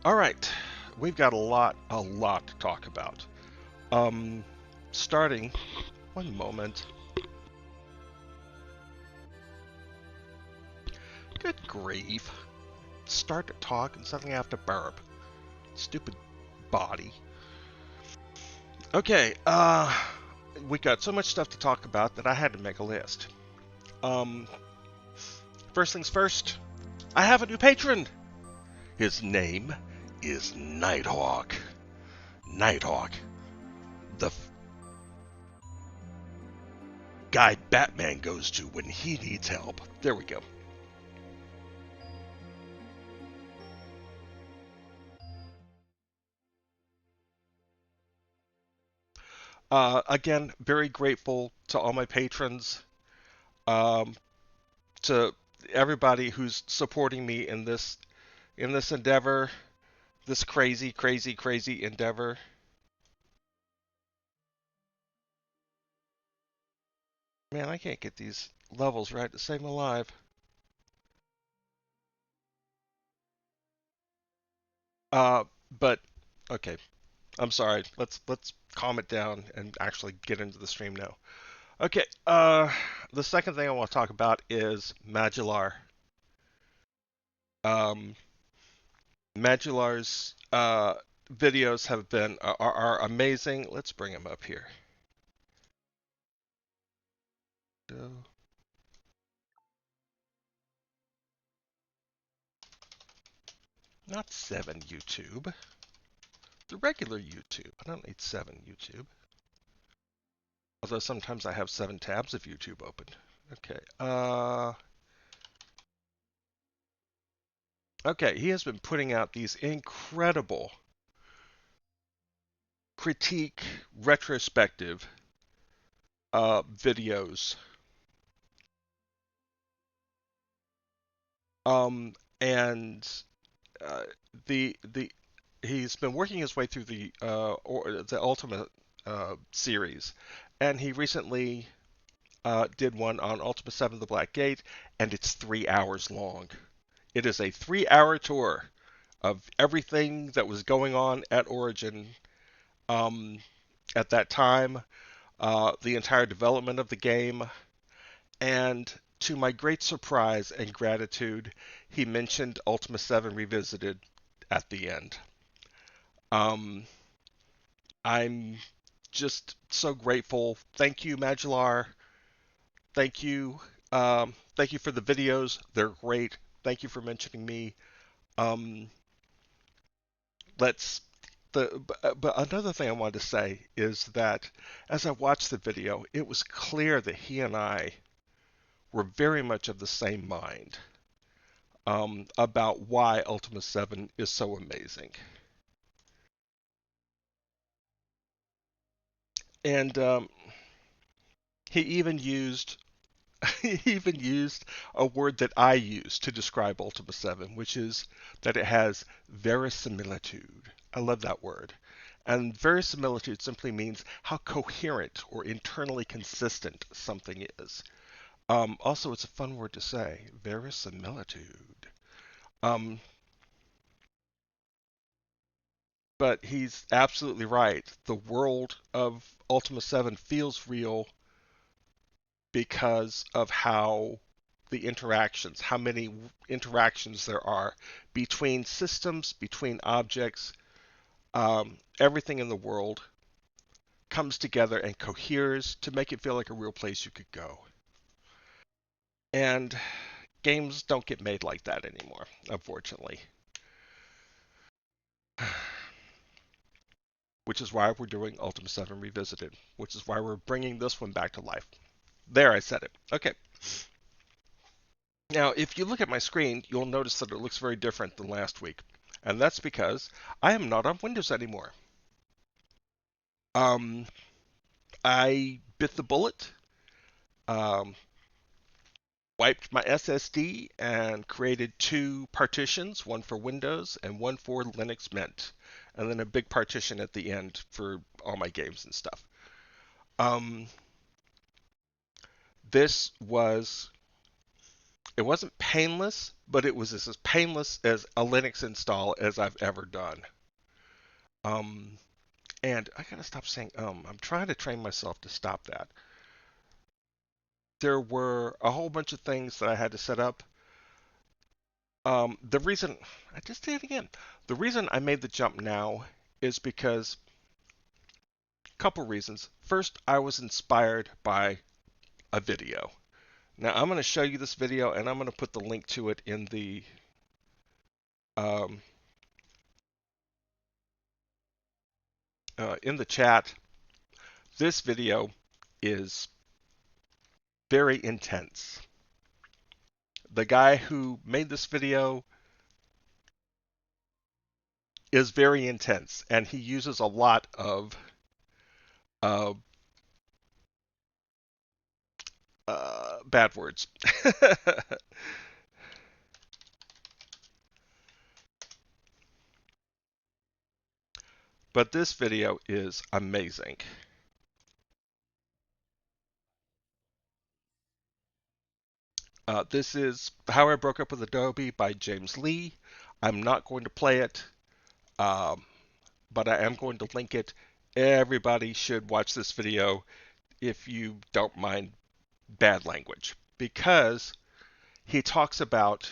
All right, we've got a lot to talk about. Starting, one moment. Good grief. Start to talk and suddenly I have to burp. Stupid body. Okay, we got so much stuff to talk about that I had to make a list. First things first, I have a new patron. His name is Nighthawk. Nighthawk, the guy Batman goes to when he needs help. There we go. Again, very grateful to all my patrons, to everybody who's supporting me in this endeavor, this crazy endeavor. Man, I can't get these levels right to save my life. But okay, I'm sorry. Let's calm it down and actually get into the stream now. Okay, the second thing I want to talk about is Majuular. Um, Majuular's videos have been are amazing. Let's bring him up here. Not 7 YouTube. The regular YouTube. I don't need 7 YouTube. Although sometimes I have 7 tabs of YouTube open. Okay. Okay, he has been putting out these incredible critique retrospective videos. And uh, the he's been working his way through the Ultimate series, and he recently did one on Ultima 7: The Black Gate, and it's 3 hours long. It is a 3-hour tour of everything that was going on at Origin at that time, the entire development of the game, and to my great surprise and gratitude, he mentioned Ultima 7 Revisited at the end. I'm just so grateful. Thank you, Majuular. Thank you. Thank you for the videos. They're great. Thank you for mentioning me. Um, let's but another thing I wanted to say is that as I watched the video, it was clear that he and I were very much of the same mind about why Ultima 7 is so amazing. And he even used he even used a word that I use to describe Ultima 7, which is that it has verisimilitude. I love that word. And verisimilitude simply means how coherent or internally consistent something is. Also, it's a fun word to say, verisimilitude. Um, but he's absolutely right. The world of Ultima 7 feels real because of how many interactions there are between systems, between objects. Everything in the world comes together and coheres to make it feel like a real place you could go. And games don't get made like that anymore, unfortunately. Which is why we're doing Ultima 7 Revisited, which is why we're bringing this one back to life. There, I said it. Okay. Now, if you look at my screen, you'll notice that it looks very different than last week. And that's because I am not on Windows anymore. Um, I bit the bullet, um, wiped my SSD, and created 2 partitions, one for Windows and one for Linux Mint, and then a big partition at the end for all my games and stuff. This was It wasn't painless, but it was as painless as a Linux install as I've ever done. Um, and I gotta stop saying I'm trying to train myself to stop that. There were a whole bunch of things that I had to set up. The reason I just did it again. The reason I made the jump now is because a couple reasons. First, I was inspired by a video. Now I'm going to show you this video, and I'm going to put the link to it um, in the chat. This video is very intense. The guy who made this video is very intense, and he uses a lot of uh, bad words. But this video is amazing. This is How I Broke Up with Adobe by James Lee. I'm not going to play it, um, but I am going to link it. Everybody should watch this video if you don't mind bad language, because he talks about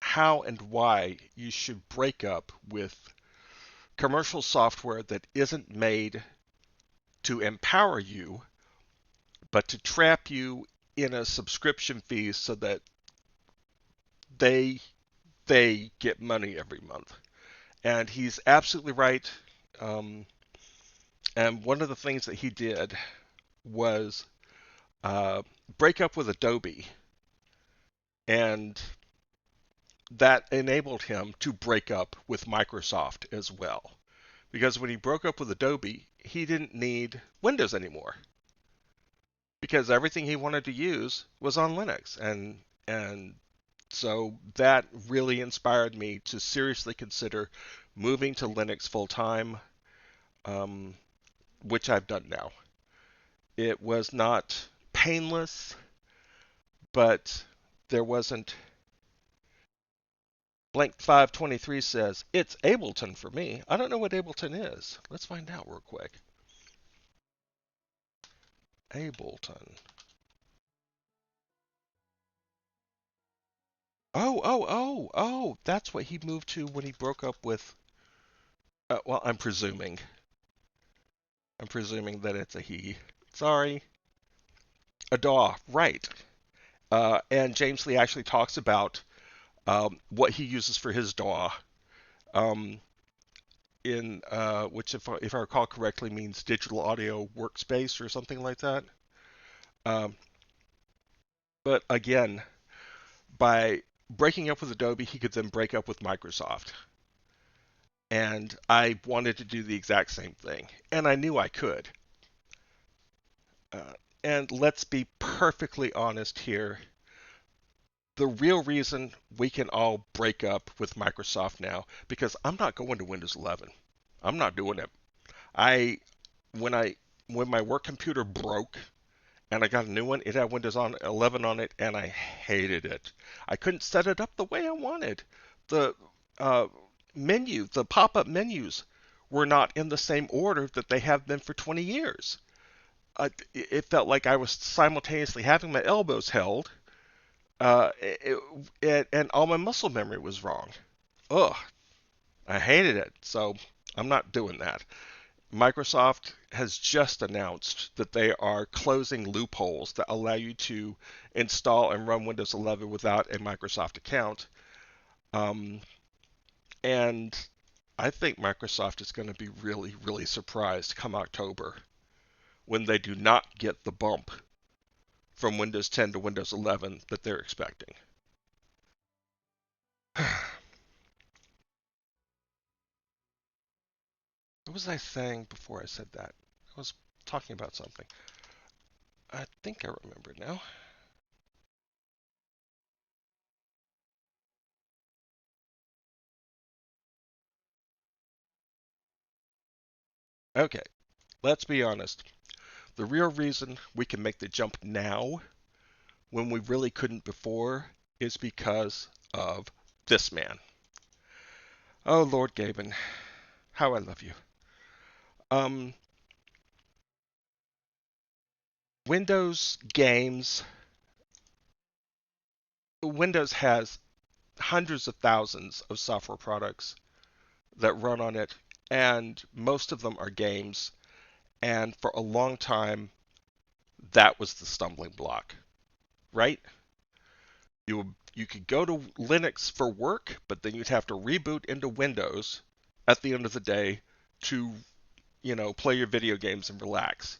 how and why you should break up with commercial software that isn't made to empower you, but to trap you in a subscription fee so that they they get money every month. And he's absolutely right. Um, and one of the things that he did was uh, break up with Adobe, and that enabled him to break up with Microsoft as well. Because when he broke up with Adobe, he didn't need Windows anymore, because everything he wanted to use was on Linux, and so that really inspired me to seriously consider moving to Linux full time, um, which I've done now. It was not painless, but there wasn't. Blank 523 says it's Ableton for me. I don't know what Ableton is. Let's find out real quick. Ableton. Oh, that's what he moved to when he broke up with. Well, I'm presuming. I'm presuming that it's a he. Sorry. A DAW, right. And James Lee actually talks about what he uses for his DAW, um, which, if I recall correctly, means digital audio workspace or something like that. Um, but again, by breaking up with Adobe, he could then break up with Microsoft. And I wanted to do the exact same thing, and I knew I could. Uh, and let's be perfectly honest here. The real reason we can all break up with Microsoft now, because I'm not going to Windows 11. I'm not doing it. I when I when my work computer broke and I got a new one, it had Windows 11 on it, and I hated it. I couldn't set it up the way I wanted. The uh, the pop-up menus were not in the same order that they have been for 20 years. It felt like I was simultaneously having my elbows held, and all my muscle memory was wrong. Ugh, I hated it. So I'm not doing that. Microsoft has just announced that they are closing loopholes that allow you to install and run Windows 11 without a Microsoft account. Um, and I think Microsoft is going to be really, really surprised come October when they do not get the bump from Windows 10 to Windows 11 that they're expecting. What was I saying before I said that? I was talking about something. I think I remember now. Okay, let's be honest. The real reason we can make the jump now when we really couldn't before is because of this man. Oh, Lord Gaben, how I love you. Um, Windows games, Windows has hundreds of thousands of software products that run on it, and most of them are games. And for a long time, that was the stumbling block, right? You could go to Linux for work, but then you'd have to reboot into Windows at the end of the day to, play your video games and relax.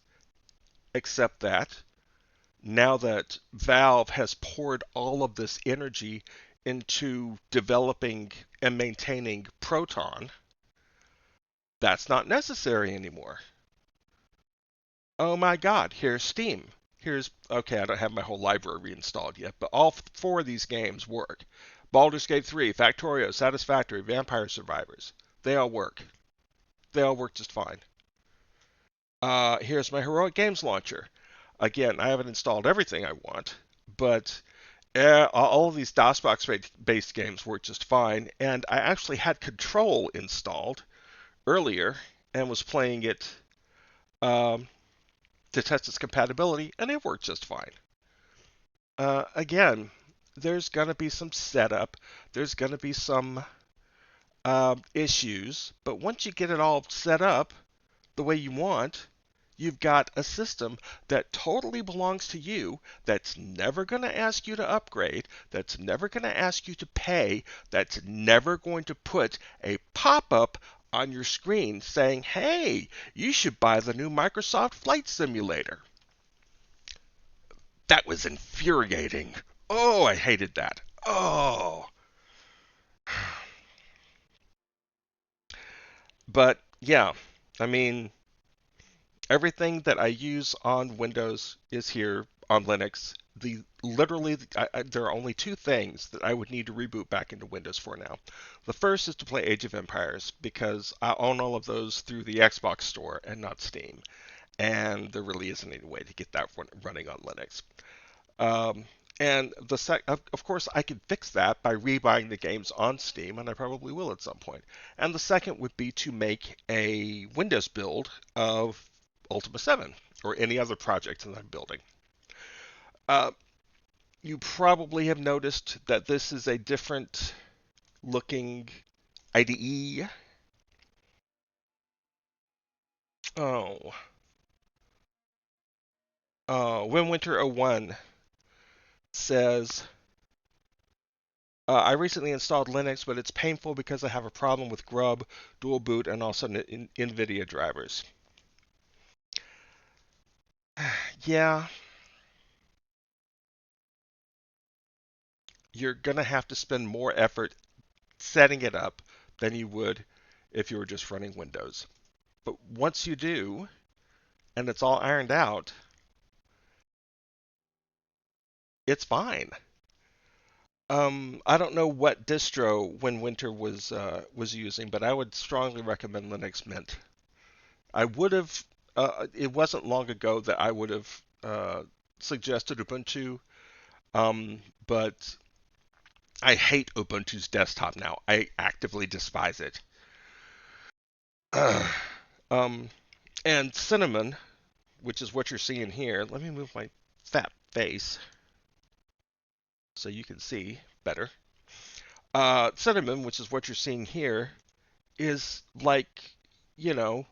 Except that now that Valve has poured all of this energy into developing and maintaining Proton, that's not necessary anymore. Oh my God, here's Steam. Okay, I don't have my whole library installed yet, but all four of these games work. Baldur's Gate 3, Factorio, Satisfactory, Vampire Survivors. They all work. They all work just fine. Here's my Heroic Games Launcher. Again, I haven't installed everything I want, but all of these DOSBox-based games work just fine, and I actually had Control installed earlier and was playing it um, to test its compatibility, and it worked just fine. Again, there's going to be some setup, there's going to be some issues, but once you get it all set up the way you want, you've got a system that totally belongs to you, that's never going to ask you to upgrade, that's never going to ask you to pay, that's never going to put a pop up on your screen saying, hey, you should buy the new Microsoft Flight Simulator. That was infuriating. Oh, I hated that. Oh. But yeah, I mean, everything that I use on Windows is here on Linux. There are only two things that I would need to reboot back into Windows for now. The first is to play Age of Empires because I own all of those through the Xbox Store and not Steam, and there really isn't any way to get that running on Linux. Um, and of course, I could fix that by rebuying the games on Steam, and I probably will at some point. And the second would be to make a Windows build of Ultima 7 or any other project that I'm building. Uh, you probably have noticed that this is a different looking IDE. Oh, Winwinter01 says, I recently installed Linux, but it's painful because I have a problem with Grub, Dual Boot, and also NVIDIA drivers. Yeah, you're going to have to spend more effort setting it up than you would if you were just running Windows. But once you do, and it's all ironed out, it's fine. I don't know what distro Winwinter was using, but I would strongly recommend Linux Mint. I would have. It wasn't long ago that I would have suggested Ubuntu, but I hate Ubuntu's desktop now. I actively despise it. um, and Cinnamon, which is what you're seeing here. Let me move my fat face so you can see better. Cinnamon, which is what you're seeing here, is like, you know,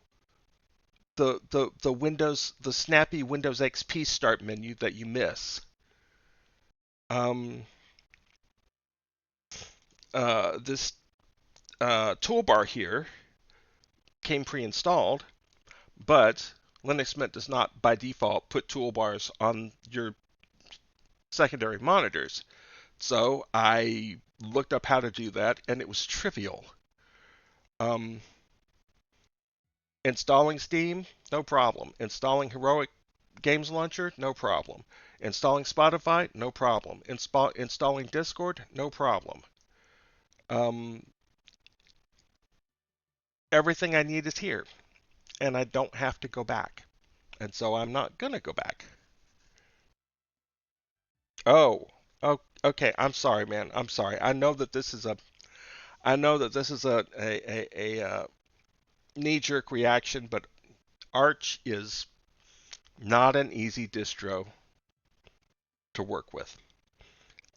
the snappy Windows XP start menu that you miss. Um, this toolbar here came pre-installed, but Linux Mint does not by default put toolbars on your secondary monitors. So I looked up how to do that, and it was trivial. Um, Installing Steam, no problem. Installing Heroic Games Launcher, no problem. Installing Spotify, no problem. Installing Discord, no problem. Um, Everything I need is here, and I don't have to go back. And so I'm not going to go back. Oh, oh, okay. I'm sorry, man. I'm sorry. I know that this is a knee-jerk reaction, but Arch is not an easy distro to work with.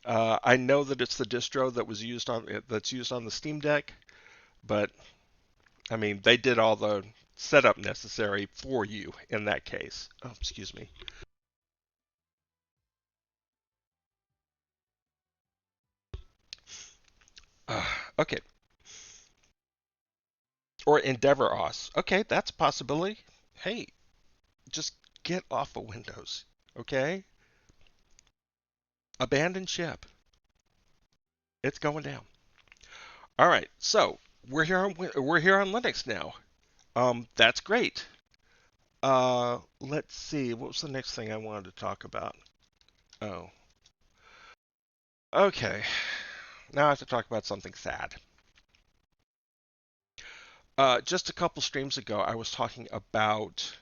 I know that it's the distro that's used on the Steam Deck, but I mean they did all the setup necessary for you in that case. Oh, excuse me. Okay, or Endeavor OS. Okay, that's a possibility. Hey, just get off of Windows. Okay, abandon ship. It's going down. All right, so we're here on Linux now. That's great. Let's see. What was the next thing I wanted to talk about? Oh, okay. Now I have to talk about something sad. Just a couple streams ago, I was talking about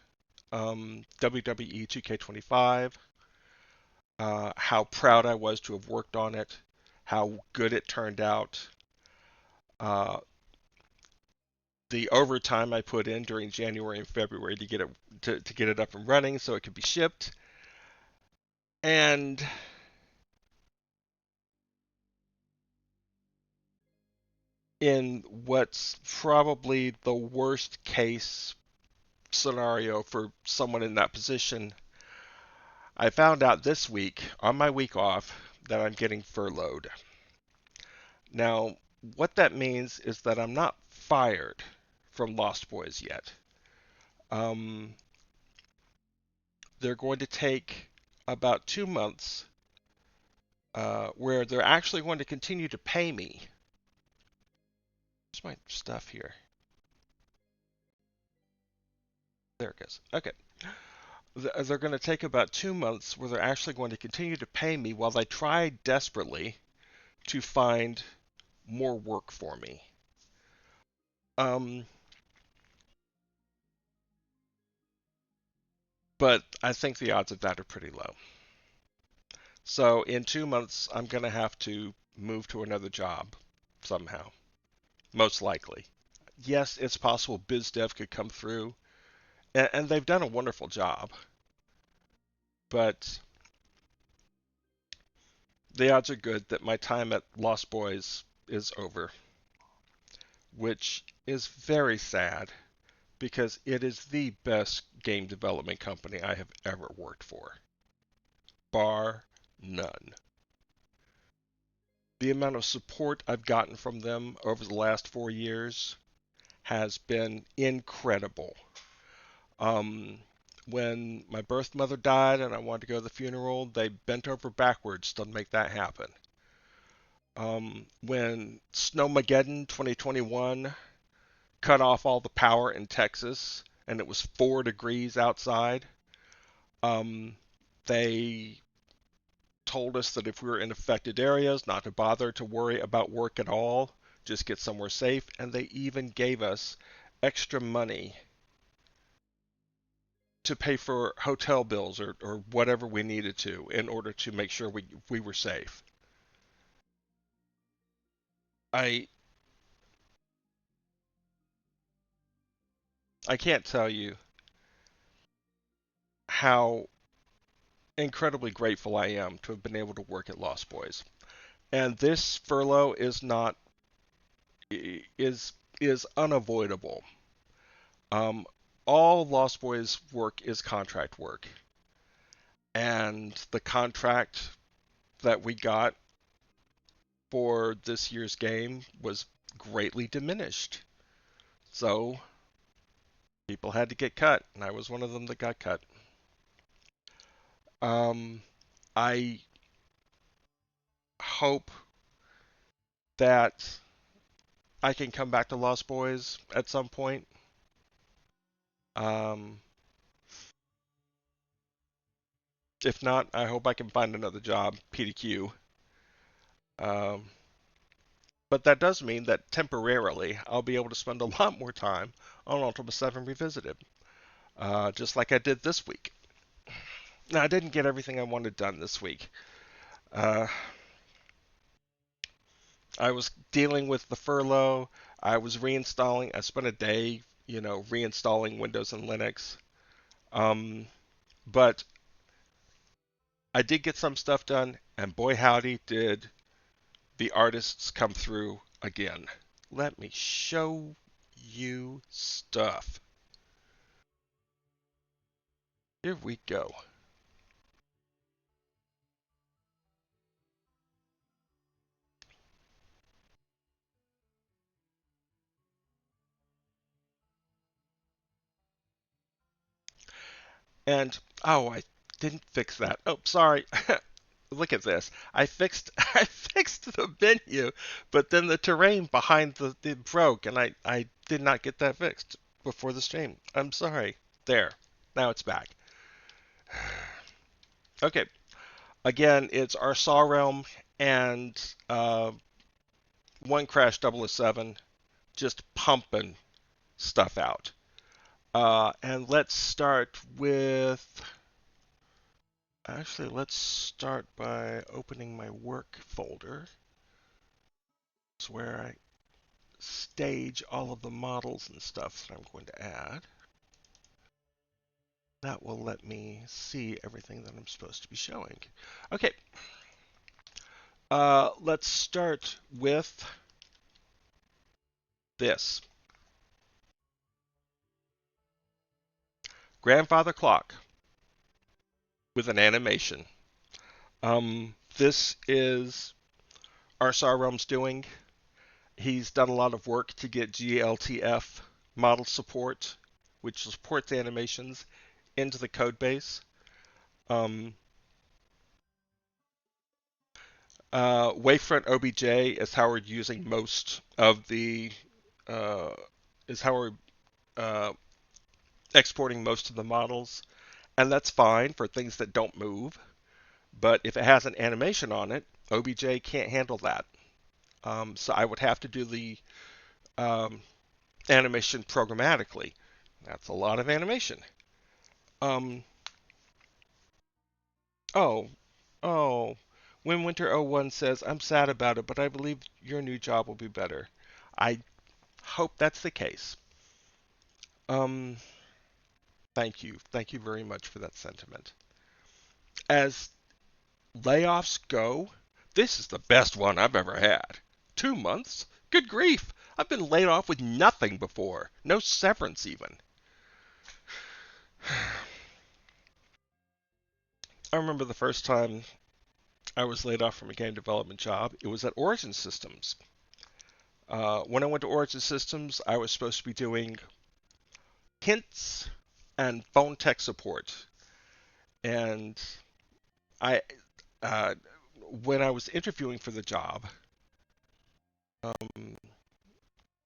WWE 2K25, how proud I was to have worked on it, how good it turned out, uh, the overtime I put in during January and February to get it up and running so it could be shipped, and in what's probably the worst case scenario for someone in that position, I found out this week on my week off that I'm getting furloughed. Now, what that means is that I'm not fired from Lost Boys yet. Um, they're going to take about 2 months where they're actually going to continue to pay me. Where's my stuff here? There it goes. Okay. They're going to take about 2 months where they're actually going to continue to pay me while they try desperately to find more work for me. Um, but I think the odds of that are pretty low. So in 2 months, I'm going to have to move to another job somehow, most likely. Yes, it's possible BizDev could come through, and they've done a wonderful job, but the odds are good that my time at Lost Boys is over, which is very sad because it is the best game development company I have ever worked for, bar none. The amount of support I've gotten from them over the last 4 years has been incredible. Um, when my birth mother died and I wanted to go to the funeral, they bent over backwards to make that happen. When Snowmageddon 2021 cut off all the power in Texas and it was 4 degrees outside, um, they told us that if we were in affected areas, not to bother to worry about work at all, just get somewhere safe, and they even gave us extra money to pay for hotel bills or whatever we needed to in order to make sure we were safe. I I can't tell you how incredibly grateful I am to have been able to work at Lost Boys. And this furlough is not is unavoidable. Um, all Lost Boys work is contract work, and the contract that we got for this year's game was greatly diminished. So people had to get cut, and I was one of them that got cut. Um, I hope that I can come back to Lost Boys at some point. Um, if not, I hope I can find another job, PDQ. Um, but that does mean that temporarily I'll be able to spend a lot more time on Ultima 7 Revisited, just like I did this week. Now, I didn't get everything I wanted done this week. Uh, I was dealing with the furlough. I was reinstalling. I spent a day, reinstalling Windows and Linux. Um, but I did get some stuff done, and boy howdy, did the artists come through again. Let me show you stuff. Here we go. And oh, I didn't fix that. Oh, sorry. Look at this. I fixed I fixed the menu, but then the terrain behind the it broke, and I did not get that fixed before the stream. I'm sorry. There. Now it's back. Okay. Again, it's our Saw Realm and One Crash 007 just pumping stuff out. And let's start with. Actually, let's start by opening my work folder. It's where I stage all of the models and stuff that I'm going to add. That will let me see everything that I'm supposed to be showing. Okay, let's start with this. Grandfather clock with an animation. This is Arsar Rum's doing. He's done a lot of work to get GLTF model support, which supports animations, into the code base. Wavefront OBJ is how we're using most of the is how we're uh, exporting most of the models, and that's fine for things that don't move. But if it has an animation on it, OBJ can't handle that. So I would have to do the um, animation programmatically. That's a lot of animation. Um, oh, oh. When Winter 01 says, I'm sad about it, but I believe your new job will be better. I hope that's the case. Um, Thank you. Thank you very much for that sentiment. As layoffs go, this is the best one I've ever had. 2 months? Good grief. I've been laid off with nothing before. No severance, even. I remember the first time I was laid off from a game development job. It was at Origin Systems. When I went to Origin Systems, I was supposed to be doing hints and phone tech support. And I, uh, when I was interviewing for the job, um,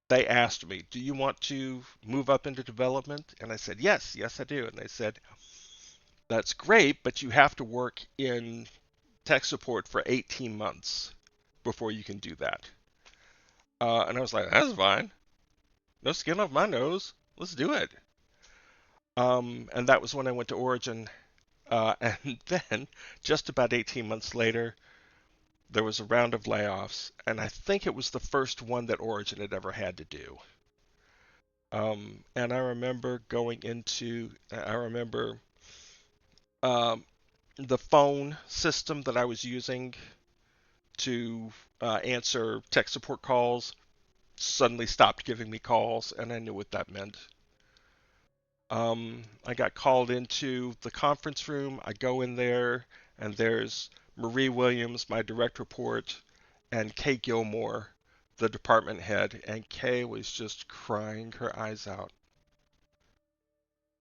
they asked me, "Do you want to move up into development?" And I said, "Yes, yes, I do." And they said, "That's great, but you have to work in tech support for 18 months before you can do that." And I was like, "That's fine. No skin off my nose. Let's do it." And that was when I went to Origin. And then, just about 18 months later, there was a round of layoffs, and I think it was the first one that Origin had ever had to do. And I remember I remember um, the phone system that I was using to answer tech support calls suddenly stopped giving me calls, and I knew what that meant. I got called into the conference room. I go in there, and there's Marie Williams, my direct report, and Kay Gilmore, the department head, and Kay was just crying her eyes out.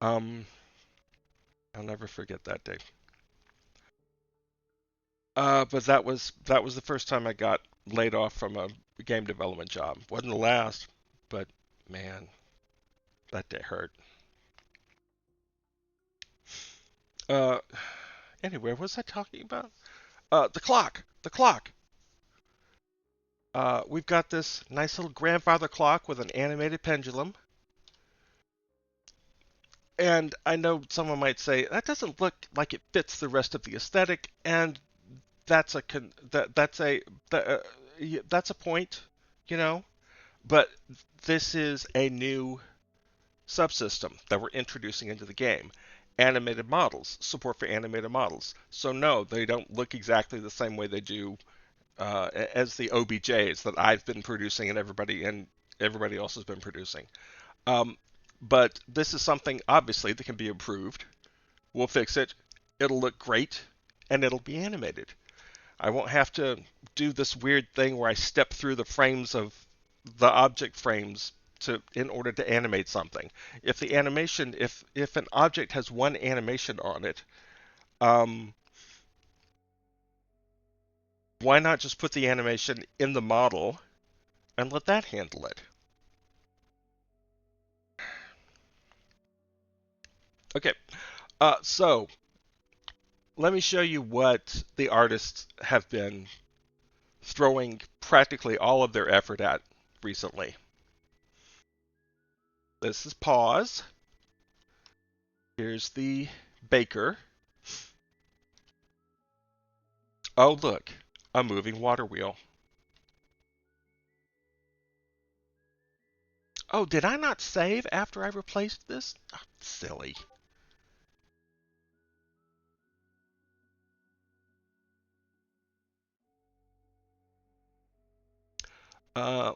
Um, I'll never forget that day. But that was the first time I got laid off from a game development job. Wasn't the last, but man, that day hurt. Uh, anyway, what was I talking about? The clock. The clock. We've got this nice little grandfather clock with an animated pendulum. And I know someone might say that doesn't look like it fits the rest of the aesthetic, and that's a that's a point, you know. But this is a new subsystem that we're introducing into the game. Animated models, support for animated models. So no, they don't look exactly the same way they do as the OBJs that I've been producing and everybody else has been producing. Um, but this is something obviously that can be improved. We'll fix it. It'll look great, and it'll be animated. I won't have to do this weird thing where I step through the frames of the object frames in order to animate something. If an object has one animation on it, um, why not just put the animation in the model and let that handle it? Okay, so let me show you what the artists have been throwing practically all of their effort at recently. This is pause. Here's the baker. Oh, look, a moving water wheel. Oh, did I not save after I replaced this? Oh, silly.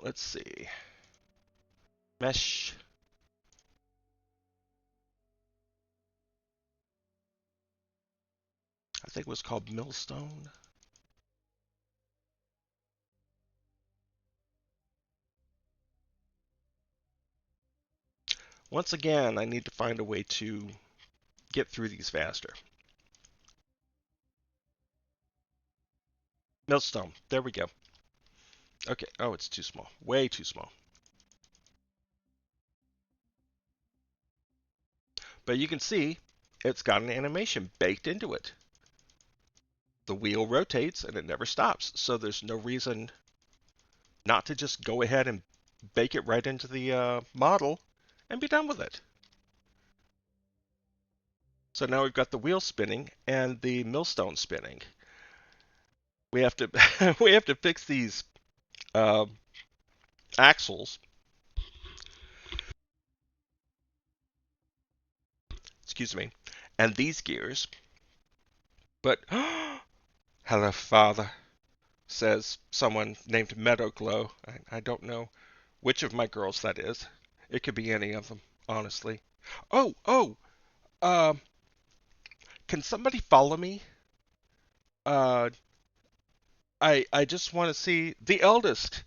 Let's see. Mesh. I think it was called Millstone. Once again, I need to find a way to get through these faster. Millstone. There we go. Okay. Oh, it's too small. Way too small. But you can see it's got an animation baked into it. The wheel rotates and it never stops. So there's no reason not to just go ahead and bake it right into the model and be done with it. So now we've got the wheel spinning and the millstone spinning. We have to we have to fix these uh, axles. Excuse me, and these gears. But hello, Father, says someone named Meadowglow. I don't know which of my girls that is. It could be any of them, honestly. Oh, uh, can somebody follow me? Uh, I just want to see the eldest.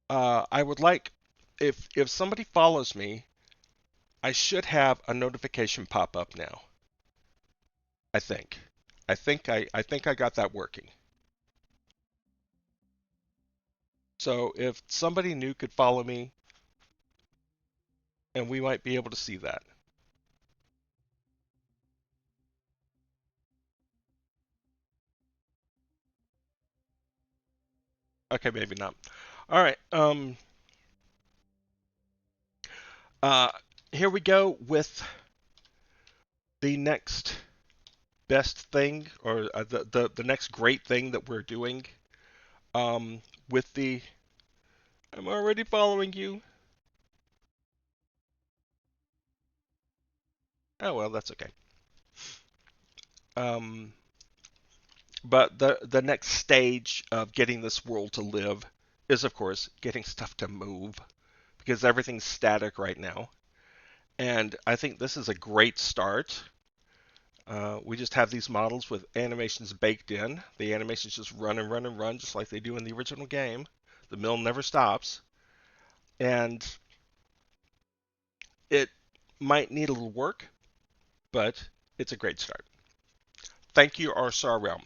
I would like if somebody follows me, I should have a notification pop up now. I think. I think I got that working. So if somebody new could follow me, and we might be able to see that. Okay, maybe not. All right. Uh, Here we go with the next best thing, or the next great thing that we're doing. With the I'm already following you. Oh well, that's okay. Um, but the next stage of getting this world to live is, of course, getting stuff to move because everything's static right now. And I think this is a great start. We just have these models with animations baked in. The animations just run and run and run, just like they do in the original game. The mill never stops. And it might need a little work, but it's a great start. Thank you, Arsar Realm.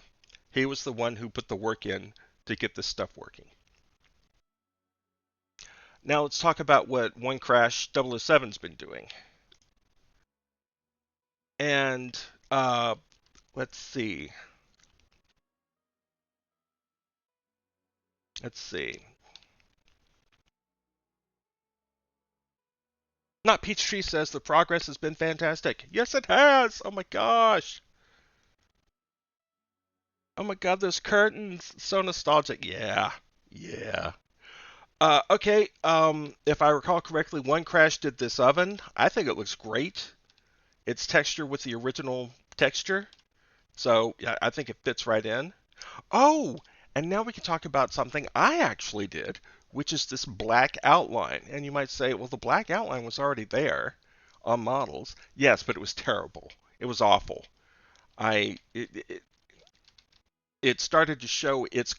He was the one who put the work in to get this stuff working. Now let's talk about what One Crash 007's been doing. And let's see. Let's see. Not Peachtree says the progress has been fantastic. Yes, it has. Oh my gosh. Oh my God, those curtains, so nostalgic. Yeah, yeah. Okay. If I recall correctly, One Crash did this oven. I think it looks great. It's texture with the original texture, so yeah, I think it fits right in. Oh, and now we can talk about something I actually did, which is this black outline. And you might say, well, the black outline was already there on models. Yes, but it was terrible. It was awful. I it started to show its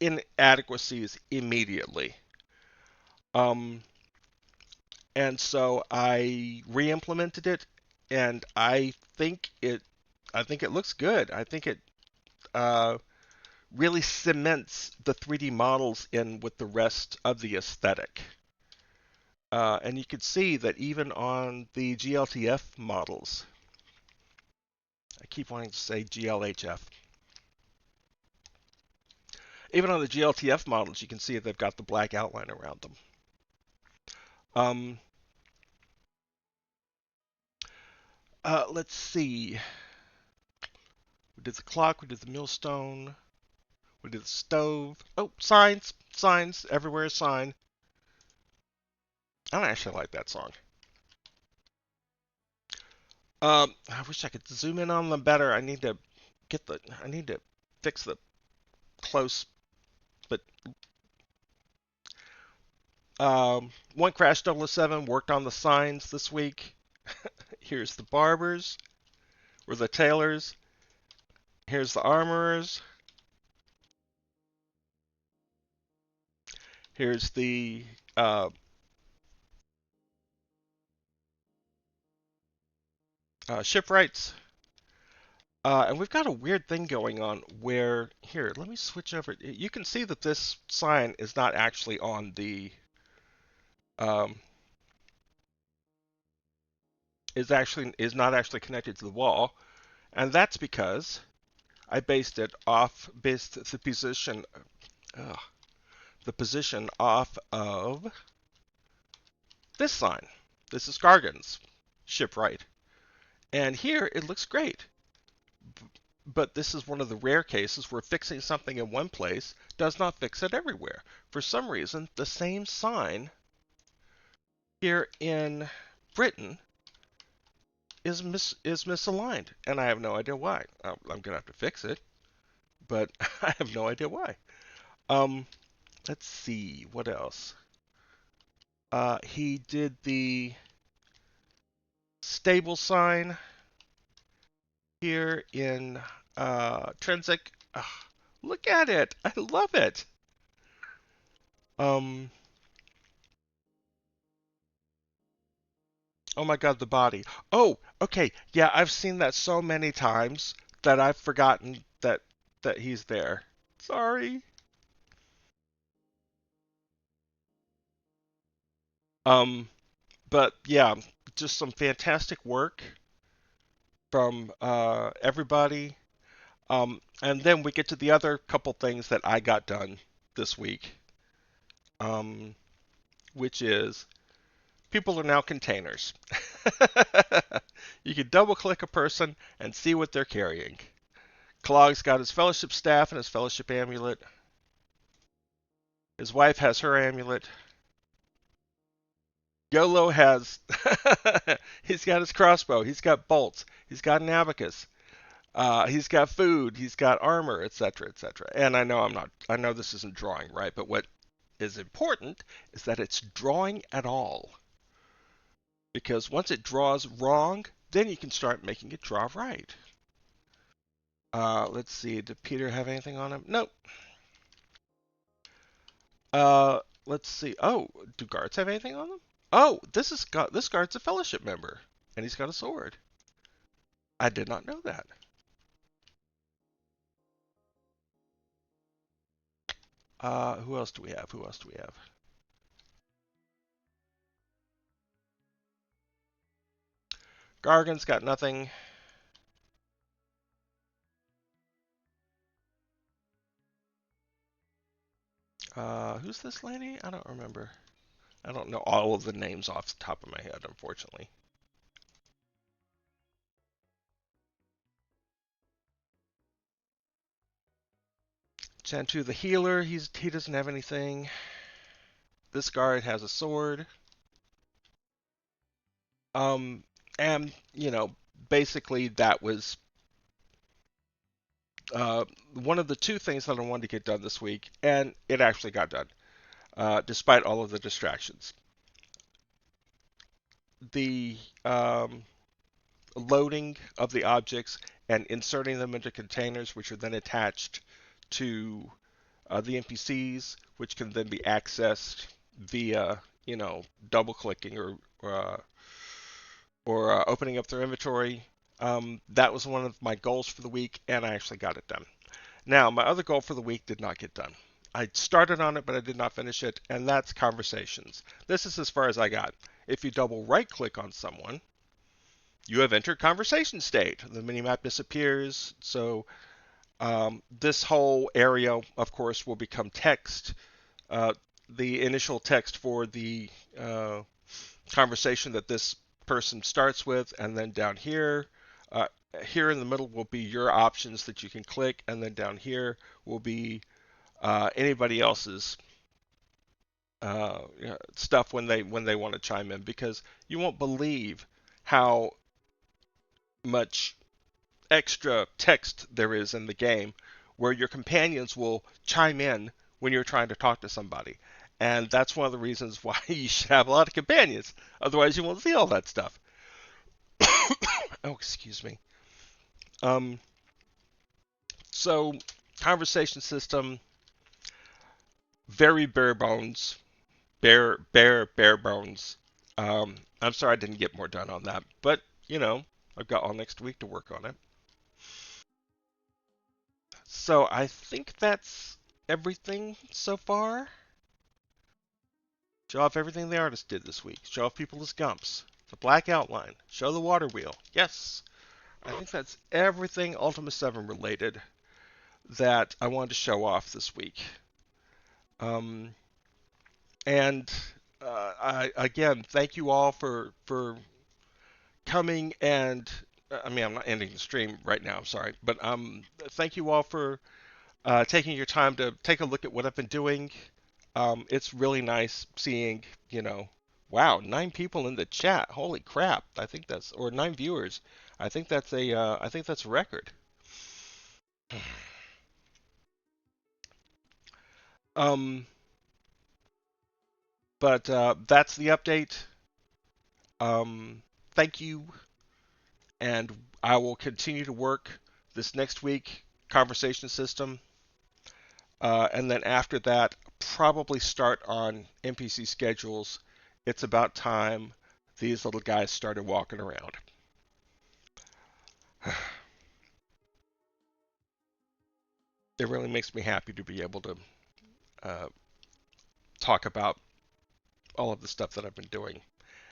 inadequacies immediately. Um, and so I re-implemented it, and I think it looks good. I think it uh, really cements the 3D models in with the rest of the aesthetic. And you can see that even on the GLTF models, I keep wanting to say GLHF. Even on the GLTF models, you can see they've got the black outline around them. Um, let's see. We did the clock, we did the millstone, we did the stove. Oh, signs, signs, everywhere is sign. I don't actually like that song. I wish I could zoom in on them better. I need to fix the close, but One Crash 007 worked on the signs this week. Here's the barbers, or the tailors. Here's the armorers. Here's the uh, shipwrights. And we've got a weird thing going on where, here, let me switch over. You can see that this sign is not actually on the, um, is not actually connected to the wall. And that's because I based ugh, the position off of this sign. This is Gargan's shipwright. And here it looks great. But this is one of the rare cases where fixing something in one place does not fix it everywhere. For some reason, the same sign here in Britain is misaligned, and I have no idea why. I'm gonna have to fix it, but I have no idea why. Um, let's see what else. He did the stable sign here in Trinsic. Ugh, look at it! I love it. Um, oh my God, the body. Oh, okay. Yeah, I've seen that so many times that I've forgotten that he's there. Sorry. Um, but yeah, just some fantastic work from everybody. And then we get to the other couple things that I got done this week, um, which is people are now containers. You can double click a person and see what they're carrying. Clog's got his fellowship staff and his fellowship amulet. His wife has her amulet. Yolo has he's got his crossbow, he's got bolts, he's got an abacus, he's got food, he's got armor, etc., etc. And I know this isn't drawing, right? But what is important is that it's drawing at all. Because once it draws wrong, then you can start making it draw right. Let's see, did Peter have anything on him? Nope. Let's see. Oh, do guards have anything on them? Oh, this guard's a fellowship member, and he's got a sword. I did not know that. Who else do we have? Who else do we have? Gargan's got nothing. Who's this lady? I don't remember. I don't know all of the names off the top of my head, unfortunately. Chantu the healer, he doesn't have anything. This guard has a sword. Um, and basically that was one of the two things that I wanted to get done this week, and it actually got done, despite all of the distractions. The loading of the objects and inserting them into containers, which are then attached to the NPCs, which can then be accessed via, double clicking or opening up their inventory. That was one of my goals for the week, and I actually got it done. Now, my other goal for the week did not get done. I started on it, but I did not finish it, and that's conversations. This is as far as I got. If you double right click on someone, you have entered conversation state. The minimap disappears, so this whole area, of course, will become text. Uh, the initial text for the conversation that this person starts with, and then down here, uh, here in the middle will be your options that you can click, and then down here will be anybody else's stuff when they want to chime in, because you won't believe how much extra text there is in the game where your companions will chime in when you're trying to talk to somebody. And that's one of the reasons why you should have a lot of companions. Otherwise, you won't see all that stuff. Oh, excuse me. Um, so, conversation system, very bare bones. Bare bones. I'm sorry I didn't get more done on that. But, I've got all next week to work on it. So I think that's everything so far. Show off everything the artist did this week. Show off people as Gumps. The black outline. Show the water wheel. Yes. I think that's everything Ultima 7 related that I wanted to show off this week. Um, and again, thank you all for coming and I mean, I'm not ending the stream right now. I'm sorry, but thank you all for taking your time to take a look at what I've been doing. It's really nice seeing, wow, 9 people in the chat. Holy crap! I think that's or 9 viewers. I think that's a record. Um, but that's the update. Thank you, and I will continue to work this next week conversation system, and then after that, probably start on NPC schedules. It's about time these little guys started walking around. It really makes me happy to be able to uh, talk about all of the stuff that I've been doing.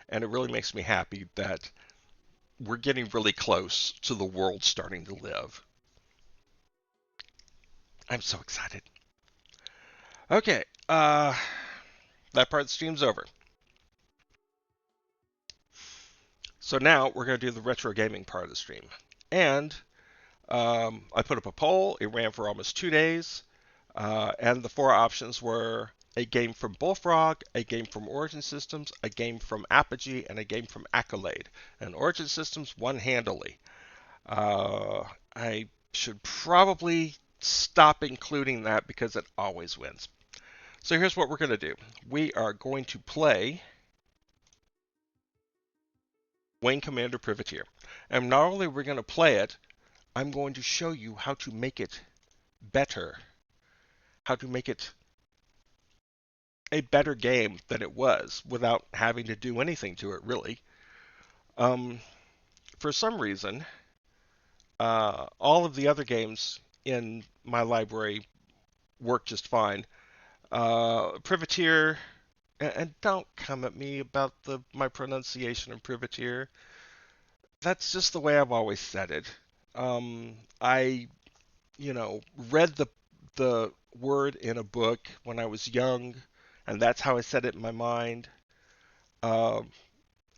And it really makes me happy that we're getting really close to the world starting to live. I'm so excited. Okay, that part of the stream's over. So now we're going to do the retro gaming part of the stream. And I put up a poll. It ran for almost 2 days. And the 4 options were a game from Bullfrog, a game from Origin Systems, a game from Apogee, and a game from Accolade. And Origin Systems won handily. I should probably stop including that because it always wins. So here's what we're going to do. We are going to play Wing Commander Privateer. And not only are we going to play it, I'm going to show you how to make it better. How to make it a better game than it was without having to do anything to it, really. For some reason, all of the other games in my library work just fine. Privateer, and don't come at me about my pronunciation of Privateer. That's just the way I've always said it. I, read the word in a book when I was young, and that's how I said it in my mind. Um,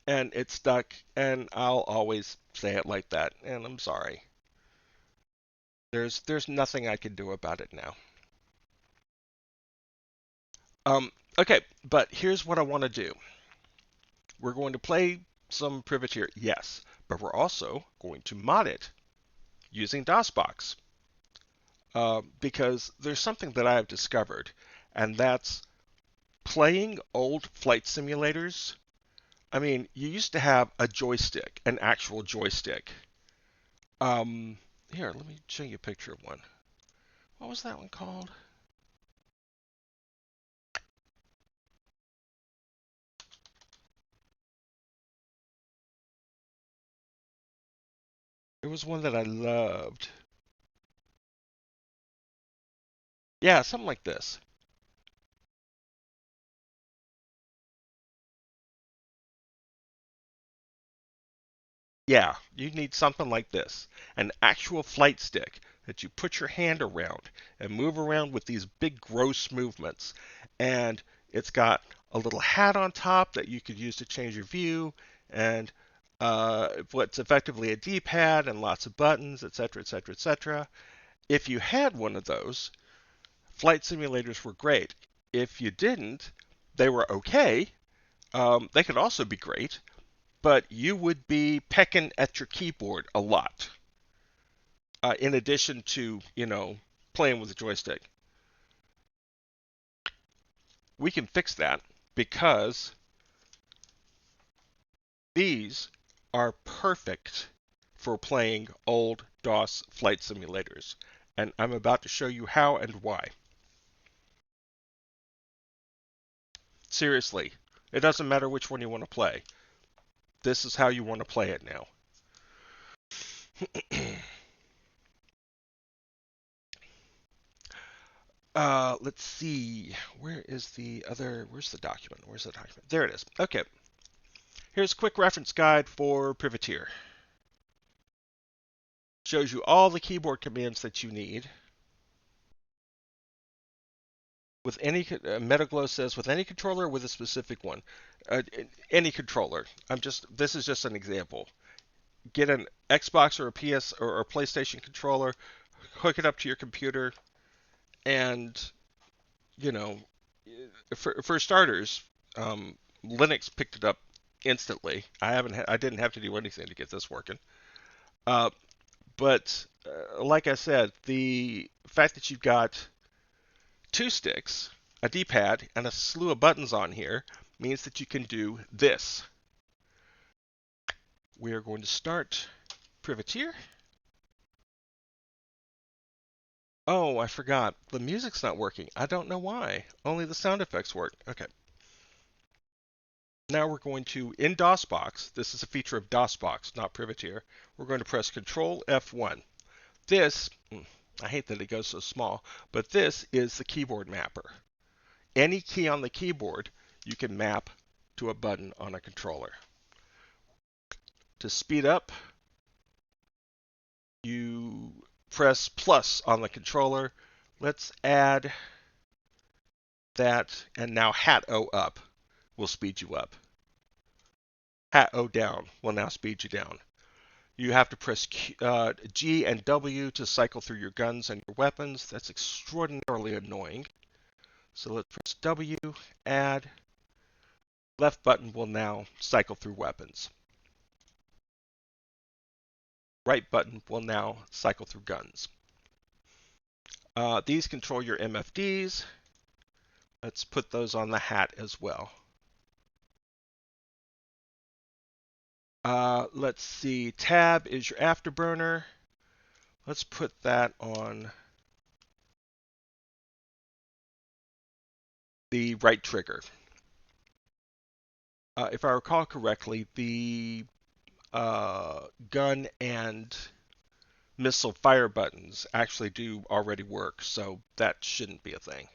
and it stuck, and I'll always say it like that. And I'm sorry. There's nothing I can do about it now. Okay, but here's what I want to do. We're going to play some Privateer, yes, but we're also going to mod it using DOSBox. Because there's something that I have discovered, and that's playing old flight simulators. I mean, you used to have a joystick, an actual joystick. Um, Here, let me show you a picture of one. What was that one called? It was one that I loved. Yeah, something like this. Yeah, you need something like this. An actual flight stick that you put your hand around and move around with these big gross movements. And it's got a little hat on top that you could use to change your view, and what's effectively a D-pad and lots of buttons, etc., etc., etc. If you had one of those, flight simulators were great. If you didn't, they were okay. They could also be great, but you would be pecking at your keyboard a lot, in addition to, playing with the joystick. We can fix that because these are perfect for playing old DOS flight simulators. And I'm about to show you how and why. Seriously, it doesn't matter which one you want to play. This is how you want to play it now. Let's see. Where's the document? Where's the document? There it is. Okay. Here's a quick reference guide for Privateer. Shows you all the keyboard commands that you need. With any, Metaglow says, with any controller or with a specific one. Any controller. This is just an example. Get an Xbox or a PS or a PlayStation controller, hook it up to your computer, and, you know, for starters, Linux picked it up instantly. I didn't have to do anything to get this working. Uh, but like I said, the fact that you've got two sticks, a D-pad, and a slew of buttons on here means that you can do this. We are going to start Privateer. Oh, I forgot. The music's not working. I don't know why. Only the sound effects work. Okay. Now we're going to, in DOSBox, this is a feature of DOSBox, not Privateer, we're going to press Control F1. This, I hate that it goes so small, but this is the keyboard mapper. Any key on the keyboard you can map to a button on a controller. To speed up, you press plus on the controller. Let's add that, and now hat O up will speed you up. Hat O down will now speed you down. You have to press G and W to cycle through your guns and your weapons. That's extraordinarily annoying. So let's press W, add. Left button will now cycle through weapons. Right button will now cycle through guns. These control your MFDs. Let's put those on the hat as well. Let's see, tab is your afterburner. Let's put that on the right trigger. If I recall correctly, the gun and missile fire buttons actually do already work, so that shouldn't be a thing.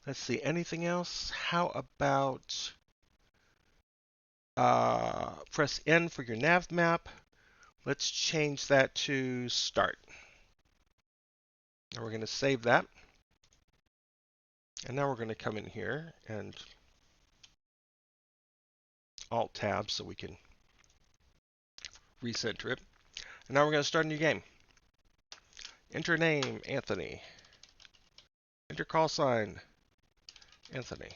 Let's see, anything else? How about press N for your nav map. Let's change that to start. And we're going to save that. And now we're going to come in here and Alt Tab so we can recenter it. And now we're going to start a new game. Enter name, Anthony. Enter call sign, Anthony.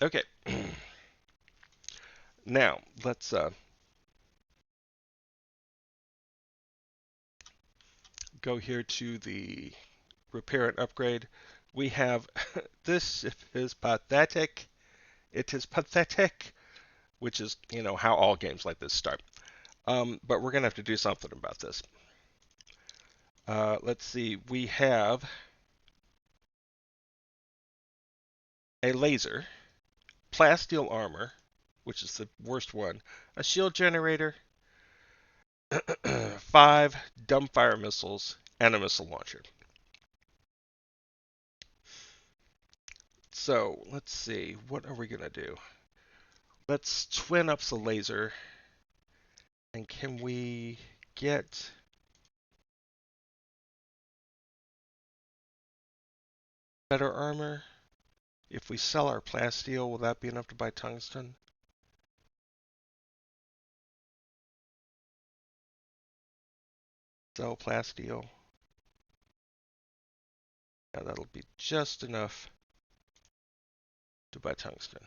Okay. Now, let's go here to the repair and upgrade. We have this is pathetic. It is pathetic, which is, how all games like this start. But we're going to have to do something about this. Let's see. We have a laser, plasteel armor, which is the worst one, a shield generator, 5 dumbfire missiles, and a missile launcher. So let's see. What are we going to do? Let's twin up the laser. And can we get better armor? If we sell our plasteel, will that be enough to buy tungsten? Sell plasteel. Yeah, that'll be just enough to buy tungsten.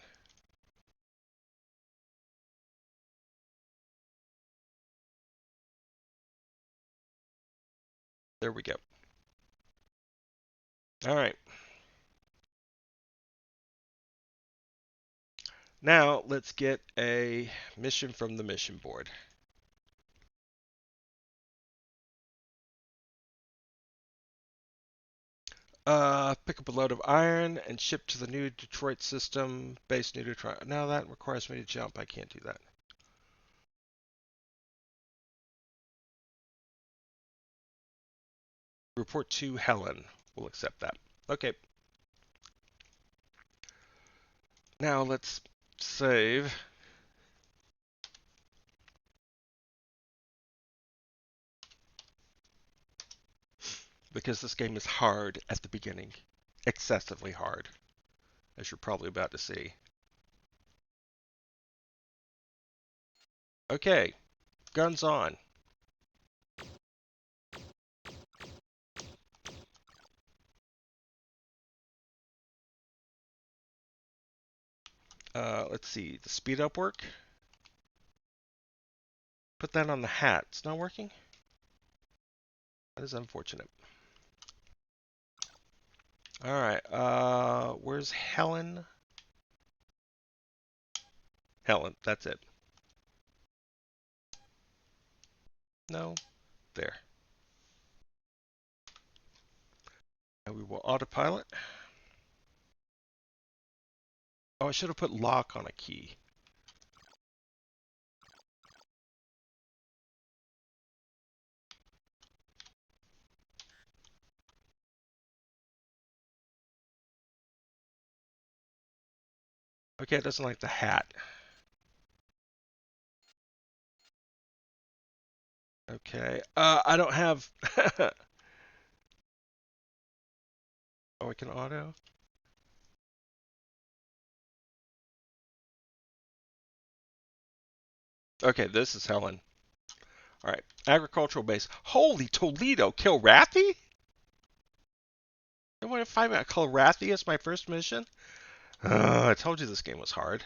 There we go. All right. Now let's get a mission from the mission board. Pick up a load of iron and ship to the New Detroit system, base New Detroit. Now that requires me to jump. I can't do that. Report to Helen. We'll accept that. Okay. Now let's save. Because this game is hard at the beginning. Excessively hard, as you're probably about to see. Okay, guns on. Let's see, the speed up work. Put that on the hat. It's not working? That is unfortunate. Alright, where's Helen? Helen, that's it. No, there. And we will autopilot. Oh, I should have put lock on a key. Okay, it doesn't like the hat. Okay, I don't have... Oh, I can auto? Okay, this is Helen. Alright, agricultural base. Holy Toledo, Kilrathi? I want to find out Kilrathi as my first mission? I told you this game was hard.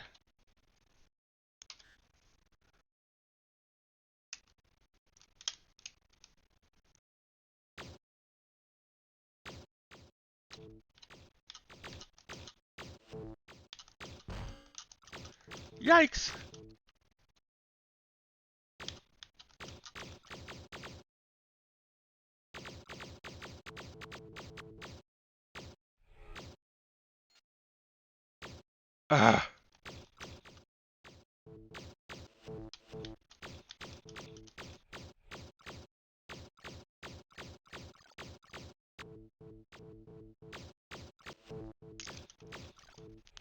Yikes! Ah.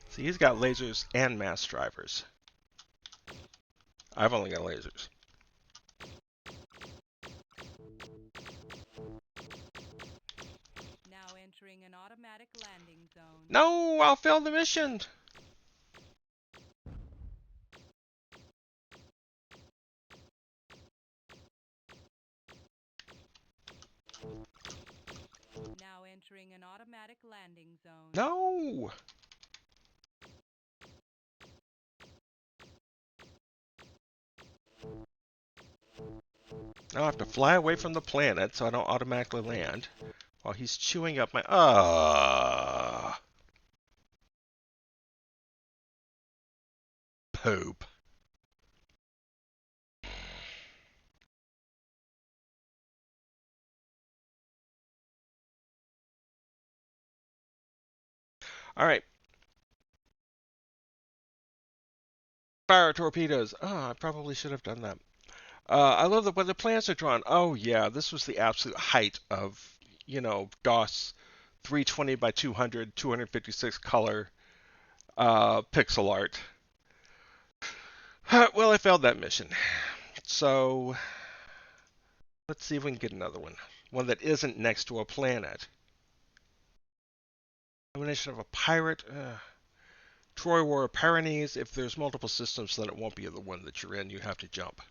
See, he's got lasers and mass drivers. I've only got lasers. Now entering an automatic landing zone. No, I'll fail the mission. Now Entering an automatic landing zone. No! Now I have to fly away from the planet so I don't automatically land while he's chewing up my... Poop. Alright. Fire torpedoes. Oh, I probably should have done that. I love the way the plans are drawn. Oh, yeah, this was the absolute height of, DOS 320 by 200, 256 color pixel art. Well, I failed that mission. So, let's see if we can get another one. One that isn't next to a planet. Elimination of a pirate. Troy War of Pyrenees. If there's multiple systems, then it won't be the one that you're in. You have to jump.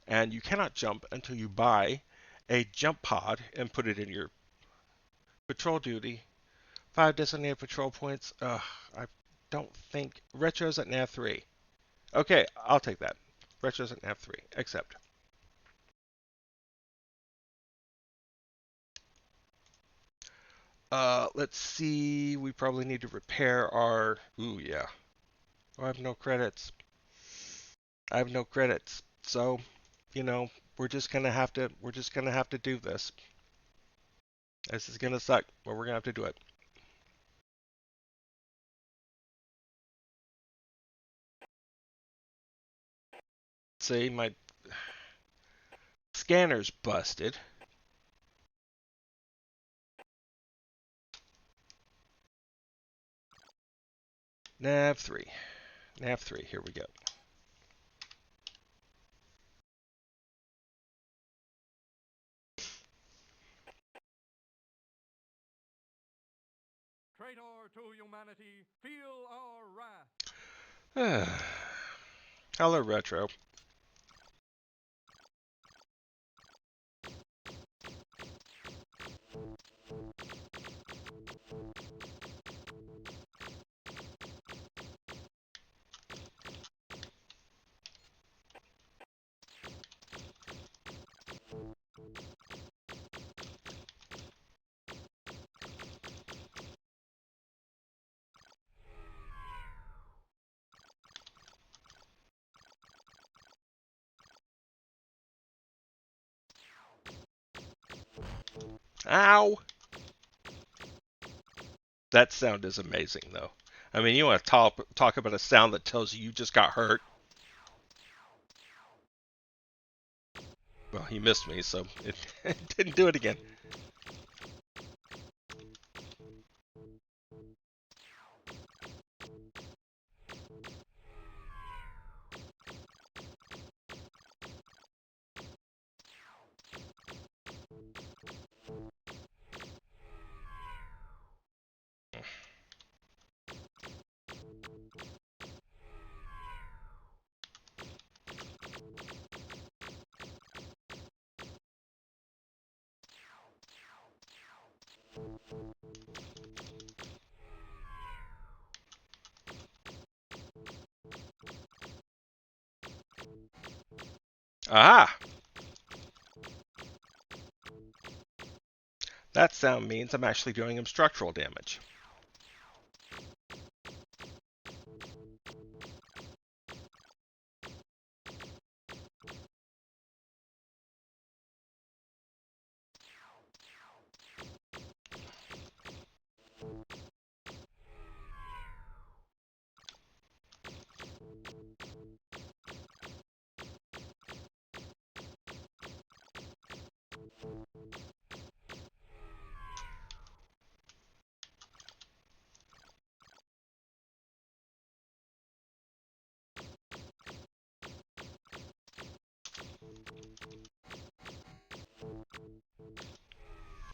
And you cannot jump until you buy a jump pod and put it in your patrol duty. 5 designated patrol points. I don't think... Retro's at nav 3. Okay, I'll take that. Retro's at nav 3. Accept. Let's see. We probably need to repair our... Ooh, yeah. Oh, I have no credits. I have no credits. So, we're just gonna have to do this. This is gonna suck, but we're gonna have to do it. See, my scanner's busted. Nav 3. Nav 3, here we go. Traitor to humanity, feel our wrath. Hello, Retro. Ow! That sound is amazing, though. I mean, you want to talk about a sound that tells you just got hurt. Well, he missed me, so it didn't do it again. Aha! That sound means I'm actually doing him structural damage.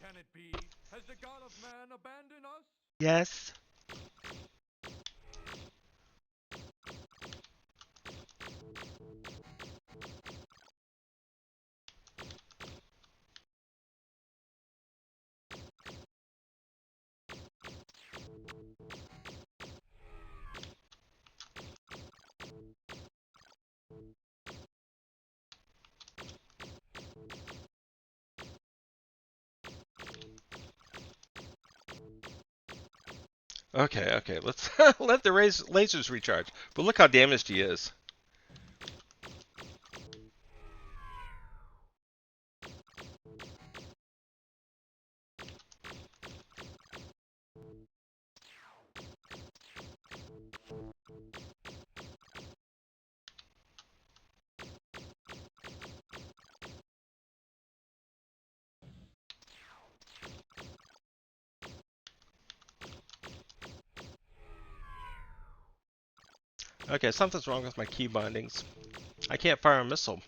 Can it be? Has the God of man abandoned us? Yes. Okay, okay, let's let the lasers recharge. But look how damaged he is. Okay, something's wrong with my key bindings. I can't fire a missile.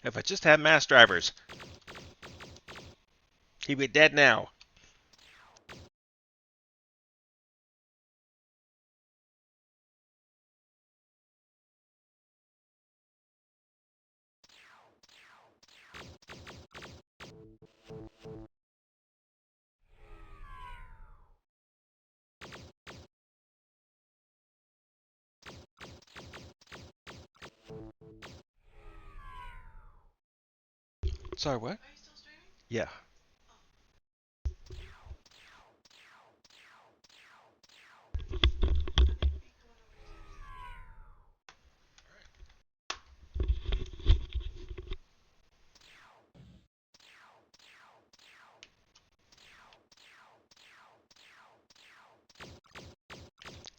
If I just had mass drivers, he'd be dead now. Sorry, what? Yeah.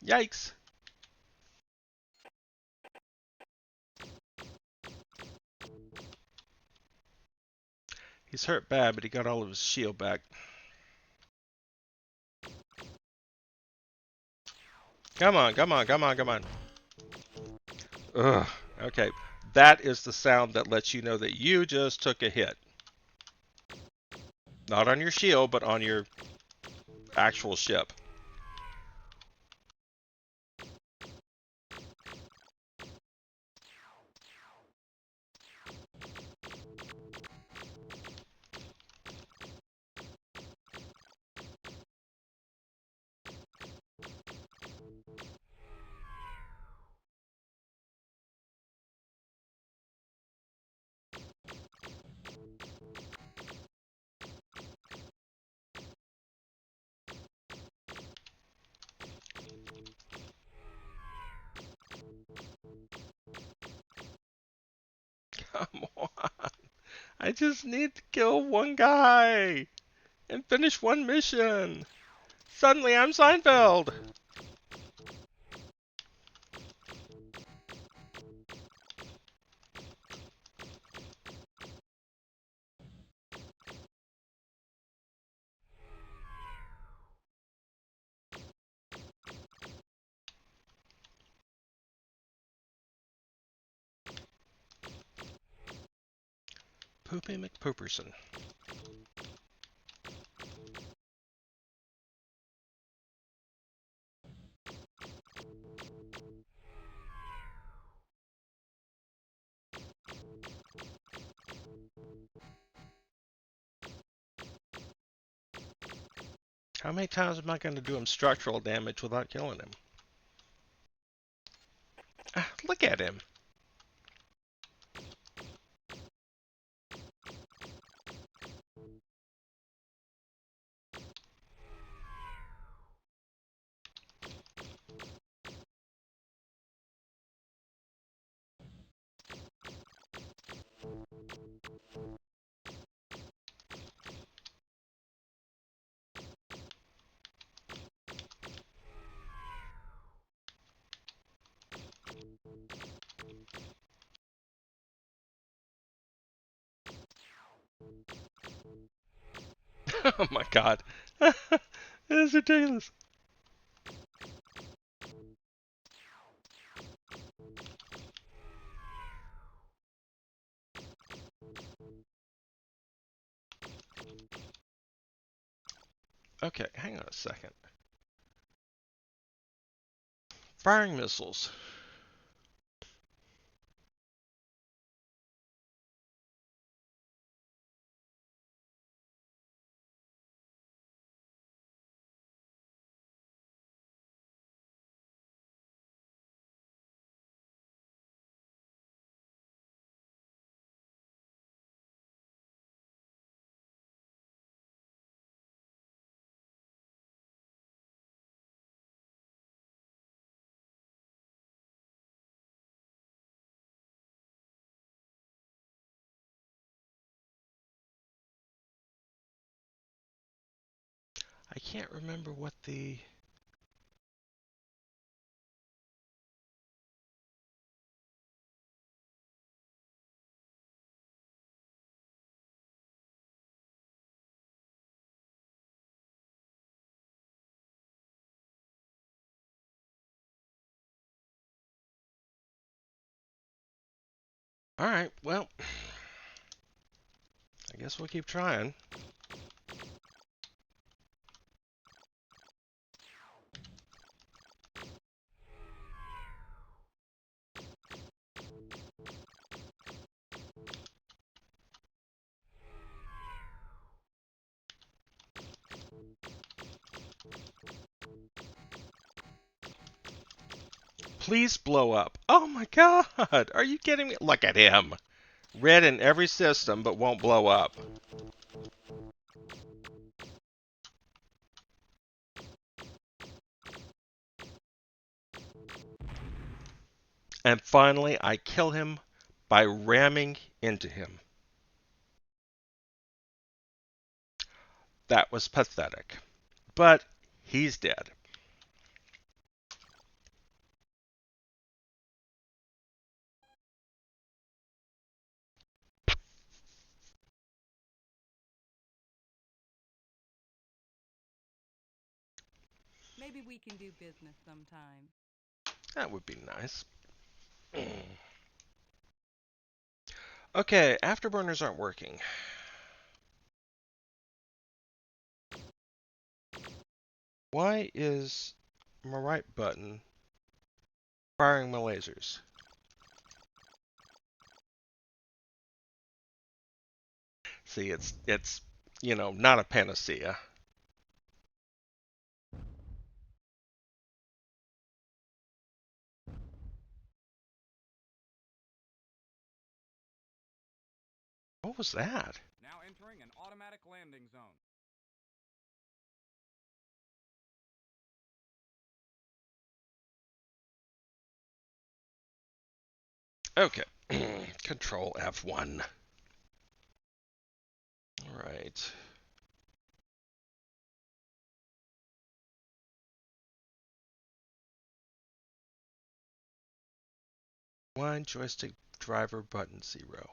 Yikes. He's hurt bad, but he got all of his shield back. Come on, come on, come on, come on. Ugh. Okay. That is the sound that lets you know that you just took a hit. Not on your shield, but on your actual ship. Come on. I just need to kill one guy and finish one mission. Suddenly I'm Seinfeld. Poopy McPooperson. How many times am I going to do him structural damage without killing him? Ah, look at him. Oh my god. This is ridiculous. Okay, hang on a second. Firing missiles. I can't remember what the... Alright, well, I guess we'll keep trying. Please blow up. Oh my god! Are you kidding me? Look at him! Red in every system, but won't blow up. And finally, I kill him by ramming into him. That was pathetic. But he's dead. Maybe we can do business sometime. That would be nice. Okay, afterburners aren't working. Why is my right button firing my lasers? See, it's not a panacea. What was that? Now entering an automatic landing zone. Okay. Control F1. All right. One joystick driver button 0.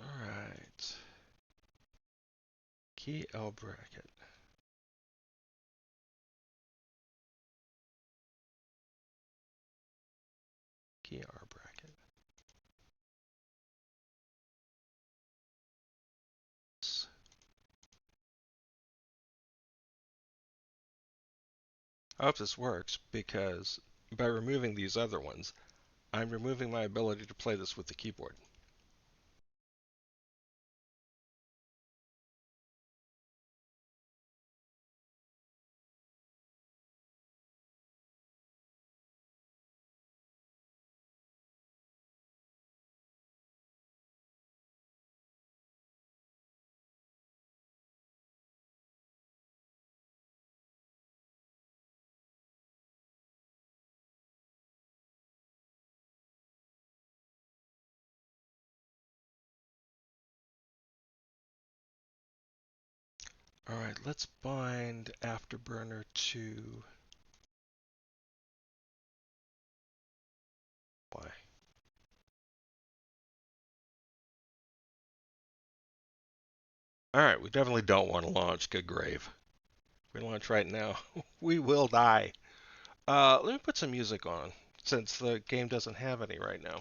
All right. Key L bracket. Key R bracket. I hope this works because by removing these other ones, I'm removing my ability to play this with the keyboard. All right, let's bind Afterburner to Y. Alright, we definitely don't want to launch. Good grave. If we launch right now, we will die. Let me put some music on, since the game doesn't have any right now.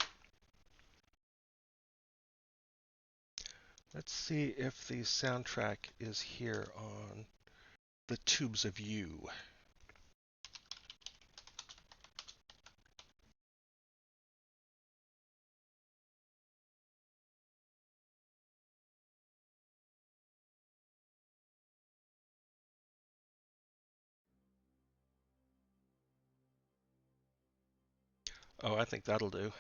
Let's see if the soundtrack is here on the Tubes of You. Oh, I think that'll do.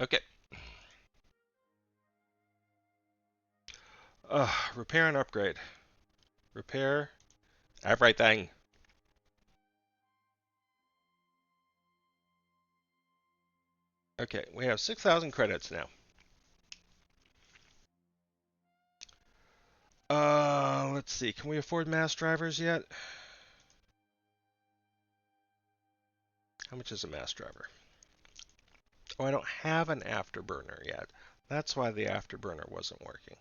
Okay. Repair and upgrade. Repair everything. Okay, we have 6,000 credits now. Let's see. Can we afford mass drivers yet? How much is a mass driver? Oh, I don't have an afterburner yet. That's why the afterburner wasn't working.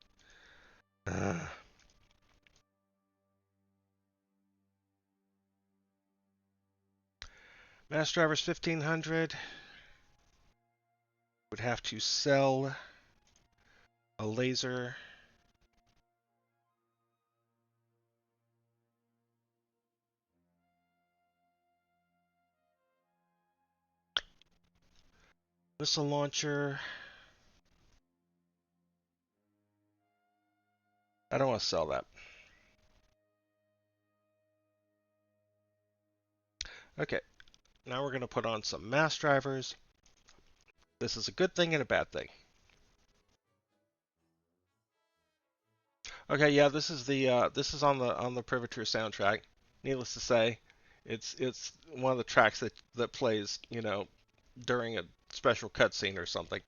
Mass drivers 1,500. Would have to sell a laser. Missile launcher. I don't want to sell that. Okay, now we're going to put on some mass drivers. This is a good thing and a bad thing. Okay, yeah, this is on the Privateer soundtrack. Needless to say, it's one of the tracks that plays, during a special cutscene or something.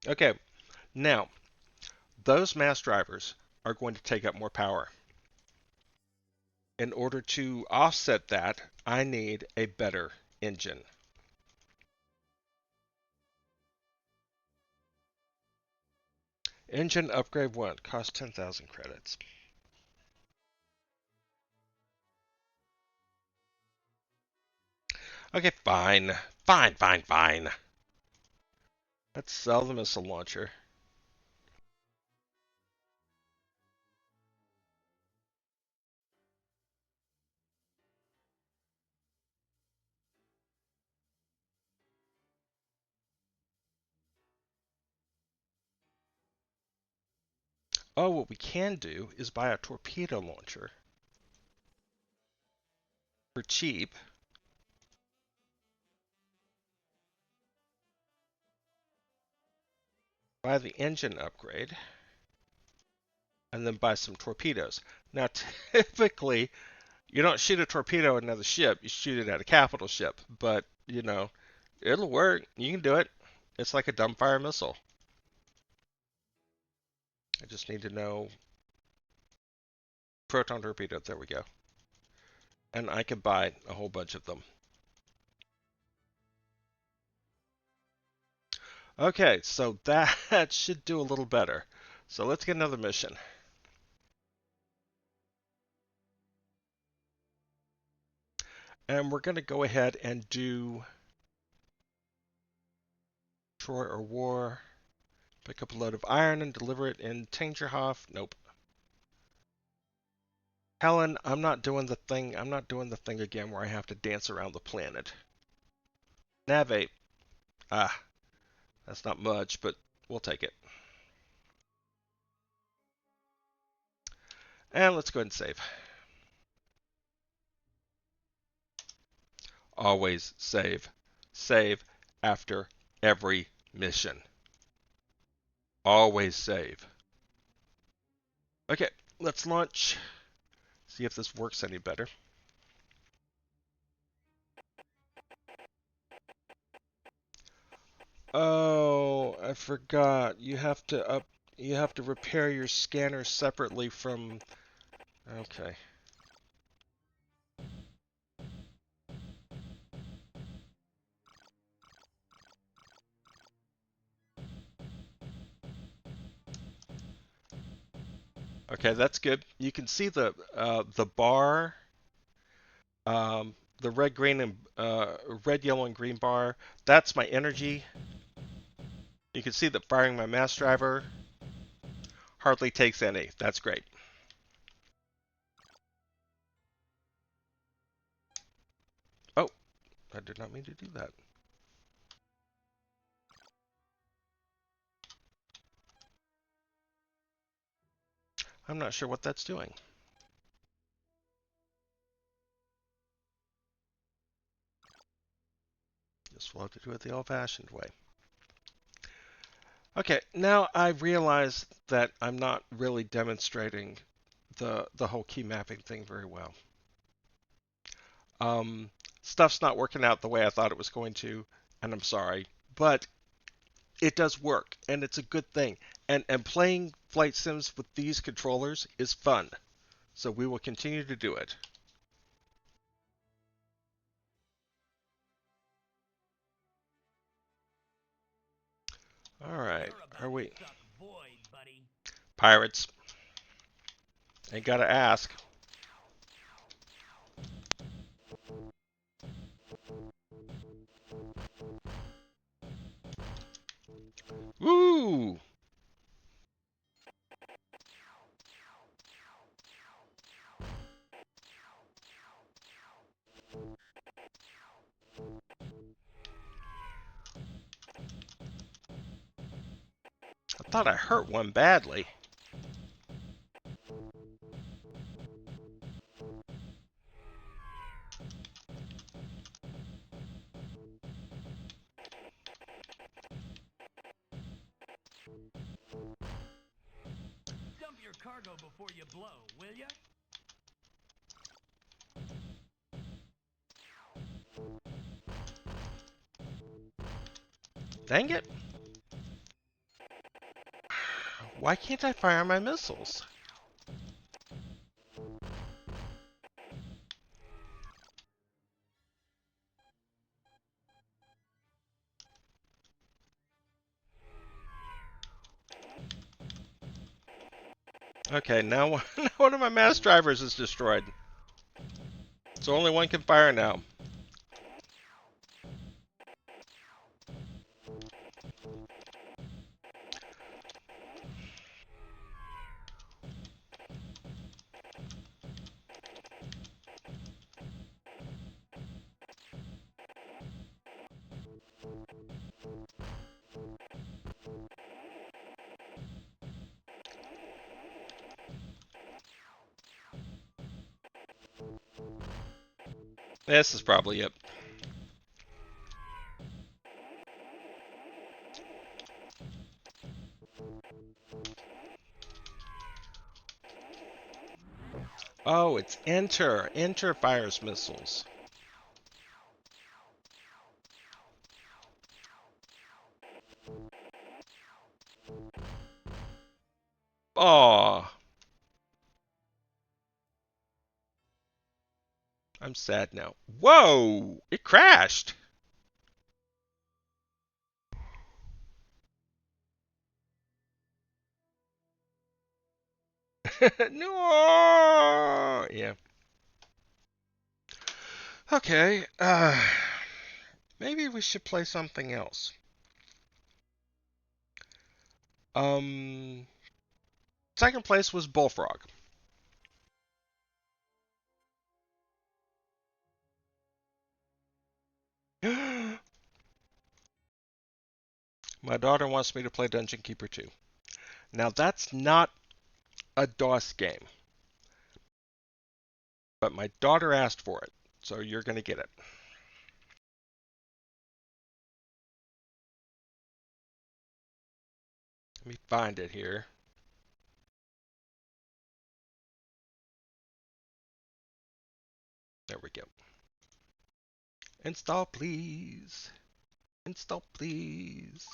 Okay, now those mass drivers are going to take up more power. In order to offset that, I need a better engine. Engine upgrade 1 costs 10,000 credits. Okay, fine. Fine, fine, fine. Let's sell the missile launcher. Oh, what we can do is buy a torpedo launcher for cheap. Buy the engine upgrade. And then buy some torpedoes. Now, typically, you don't shoot a torpedo at another ship. You shoot it at a capital ship. But, it'll work. You can do it. It's like a dumbfire missile. I just need to know proton torpedo. There we go. And I can buy a whole bunch of them. Okay, so that should do a little better. So let's get another mission. And we're going to go ahead and do Troy or War. Pick up a load of iron and deliver it in Tangerhof. Nope. Helen, I'm not doing the thing. I'm not doing the thing again where I have to dance around the planet. Navigate. Ah, that's not much, but we'll take it. And let's go ahead and save. Always save. Save after every mission. Always save. Okay, let's launch. See if this works any better. Oh, I forgot. You have to you have to repair your scanner separately from... Okay. Okay, that's good. You can see the bar, the red, green, and red, yellow, and green bar. That's my energy. You can see that firing my mass driver hardly takes any. That's great. Oh, I did not mean to do that. I'm not sure what that's doing. Guess we'll have to do it the old-fashioned way. Okay, now I realize that I'm not really demonstrating the whole key mapping thing very well. Um, Stuff's not working out the way I thought it was going to, and I'm sorry, but it does work, and it's a good thing. And playing flight sims with these controllers is fun, so we will continue to do it. All right, are we pirates? Ain't gotta ask. Woo! I thought I hurt one badly. Dump your cargo before you blow, will ya? Dang it! Why can't I fire my missiles? Okay, now one of my mass drivers is destroyed. So only one can fire now. This is probably it. Oh, it's enter. Enter fires missiles. Aw. I'm sad now. Whoa! It crashed! No! Yeah. Okay. Maybe we should play something else. Um, Second place was Bullfrog. My daughter wants me to play Dungeon Keeper 2. Now that's not a DOS game, but my daughter asked for it, so you're going to get it. Let me find it here. There we go. Install, please. Install, please.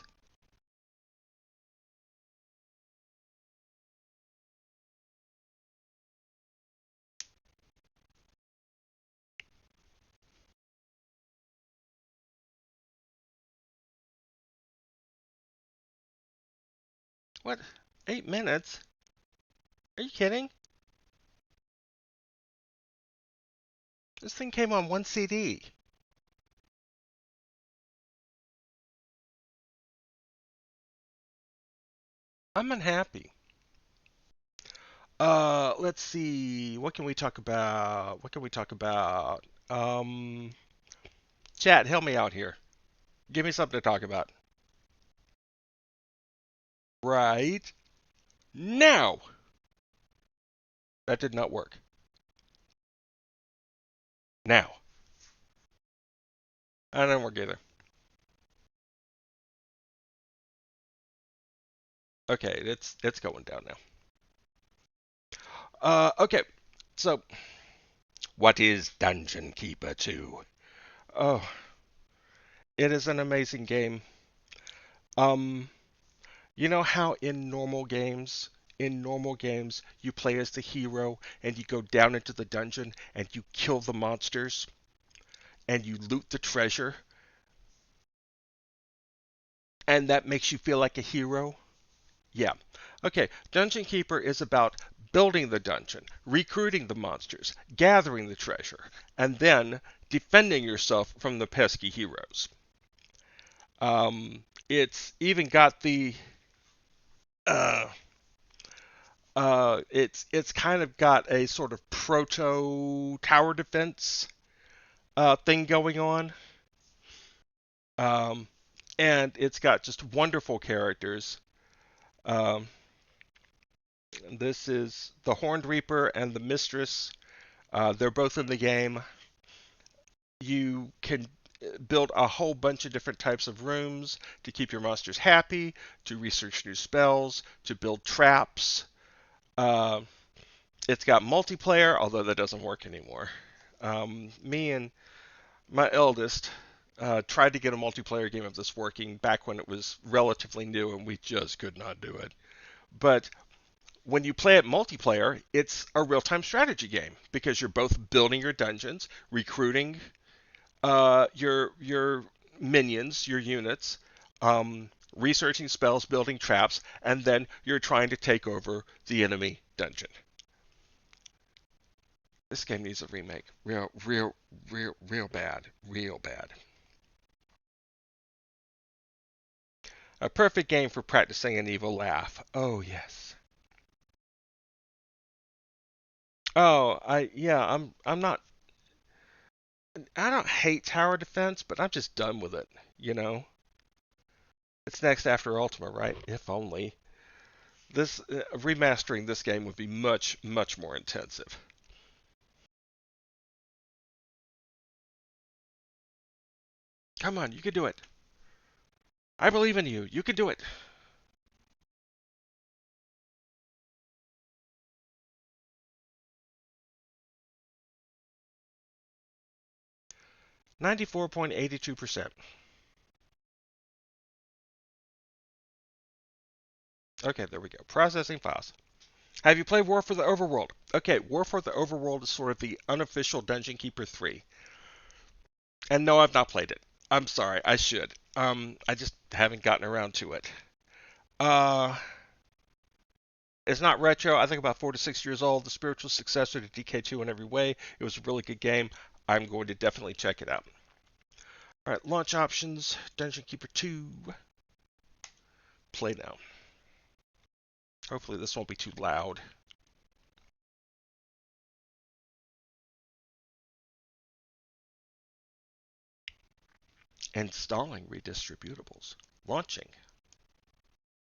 What? 8 minutes? Are you kidding? This thing came on one CD. I'm unhappy. Let's see. What can we talk about? What can we talk about? Chat, help me out here. Give me something to talk about. Right now. That did not work. Now. I don't work either. Okay, it's going down now. Okay. So, what is Dungeon Keeper 2? Oh, it is an amazing game. Um, you know how in normal games, you play as the hero and you go down into the dungeon and you kill the monsters and you loot the treasure and that makes you feel like a hero? Yeah. Okay, Dungeon Keeper is about building the dungeon, recruiting the monsters, gathering the treasure, and then defending yourself from the pesky heroes. It's even got the uh, it's kind of got a sort of proto tower defense thing going on, um, and it's got just wonderful characters. Um, this is the Horned Reaper and the Mistress. They're both in the game. You can build a whole bunch of different types of rooms to keep your monsters happy, to research new spells, to build traps. Uh, it's got multiplayer, although that doesn't work anymore. Me and my eldest tried to get a multiplayer game of this working back when it was relatively new, and we just could not do it. But when you play it multiplayer, it's a real-time strategy game because you're both building your dungeons, recruiting your minions, your units, researching spells, building traps, and then you're trying to take over the enemy dungeon. This game needs a remake. Real bad. Real bad. A perfect game for practicing an evil laugh. Oh, yes. Oh, I'm not I don't hate tower defense, but I'm just done with it, you know. It's next after Ultima, right? If only. This remastering this game would be much more intensive. Come on, you can do it. I believe in you. You can do it. %94.82%. Okay, there we go. Processing files. Have you played War for the Overworld? Okay, War for the Overworld is sort of the unofficial Dungeon Keeper 3. And no, I've not played it. I'm sorry, I should. I just haven't gotten around to it. Uh, it's not retro. I think about 4 to 6 years old. The spiritual successor to DK2 in every way. It was a really good game. I'm going to definitely check it out. All right, launch options. Dungeon Keeper 2. Play now. Hopefully this won't be too loud. Installing redistributables. Launching.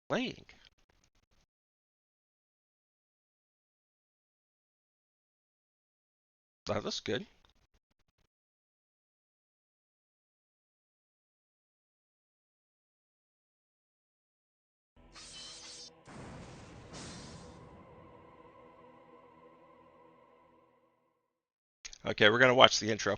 Playing. That looks good. Okay, we're going to watch the intro.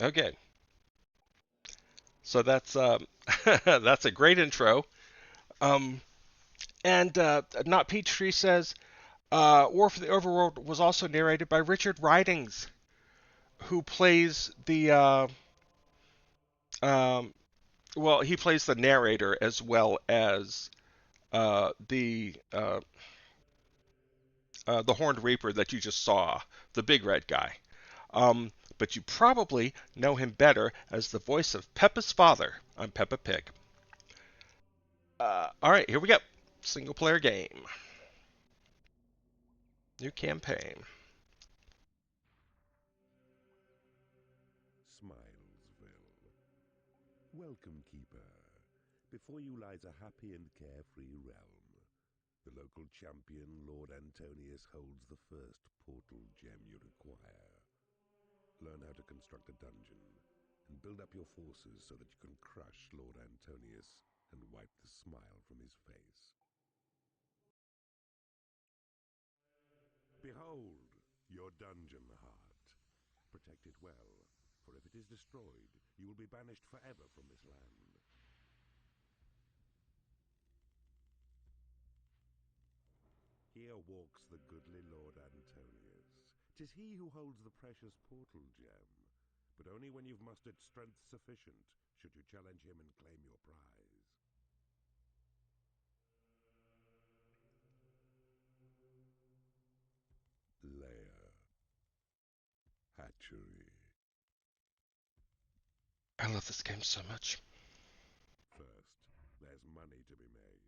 Okay, so that's that's a great intro. Um, and Not Peachtree says, War for the Overworld was also narrated by Richard Ridings, who plays the um, well, he plays the narrator as well as the Horned Reaper that you just saw, the big red guy. But you probably know him better as the voice of Peppa's father on Peppa Pig. All right, here we go. Single player game. New campaign. Smilesville. Welcome, Keeper. Before you lies a happy and carefree realm. The local champion, Lord Antonius, holds the first portal gem you require. Learn how to construct a dungeon, and build up your forces so that you can crush Lord Antonius and wipe the smile from his face. Behold, your dungeon heart. Protect it well, for if it is destroyed, you will be banished forever from this land. Here walks the goodly Lord Antonius. 'Tis he who holds the precious portal gem, but only when you've mustered strength sufficient should you challenge him and claim your prize. Lair. Hatchery. I love this game so much. First, there's money to be made.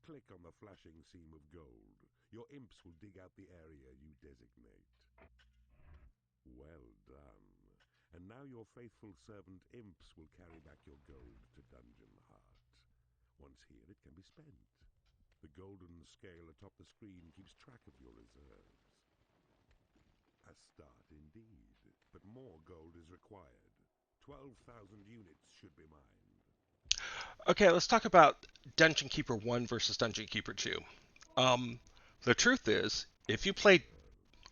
Click on the flashing seam of gold. Your imps will dig out the area you designate. Well done. And now your faithful servant imps will carry back your gold to Dungeon Heart. Once here, it can be spent. The golden scale atop the screen keeps track of your reserves. A start indeed, but more gold is required. 12,000 units should be mined. Okay, let's talk about Dungeon Keeper 1 versus Dungeon Keeper 2. Um, the truth is, if you played...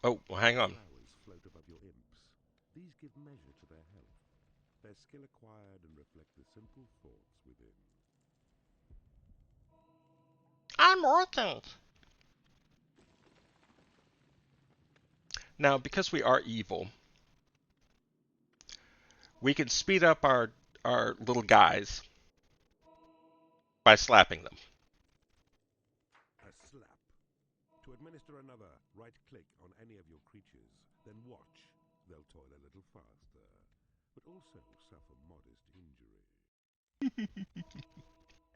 Oh, well, hang on. Flowers float above your imps. These give measure to their health. Their skill acquired and reflect the simple thoughts within. I'm working. Now, because we are evil, we can speed up our little guys by slapping them. A slap. To administer another, right-click on any of your creatures, then watch. They'll toil a little faster, but also suffer modest injury.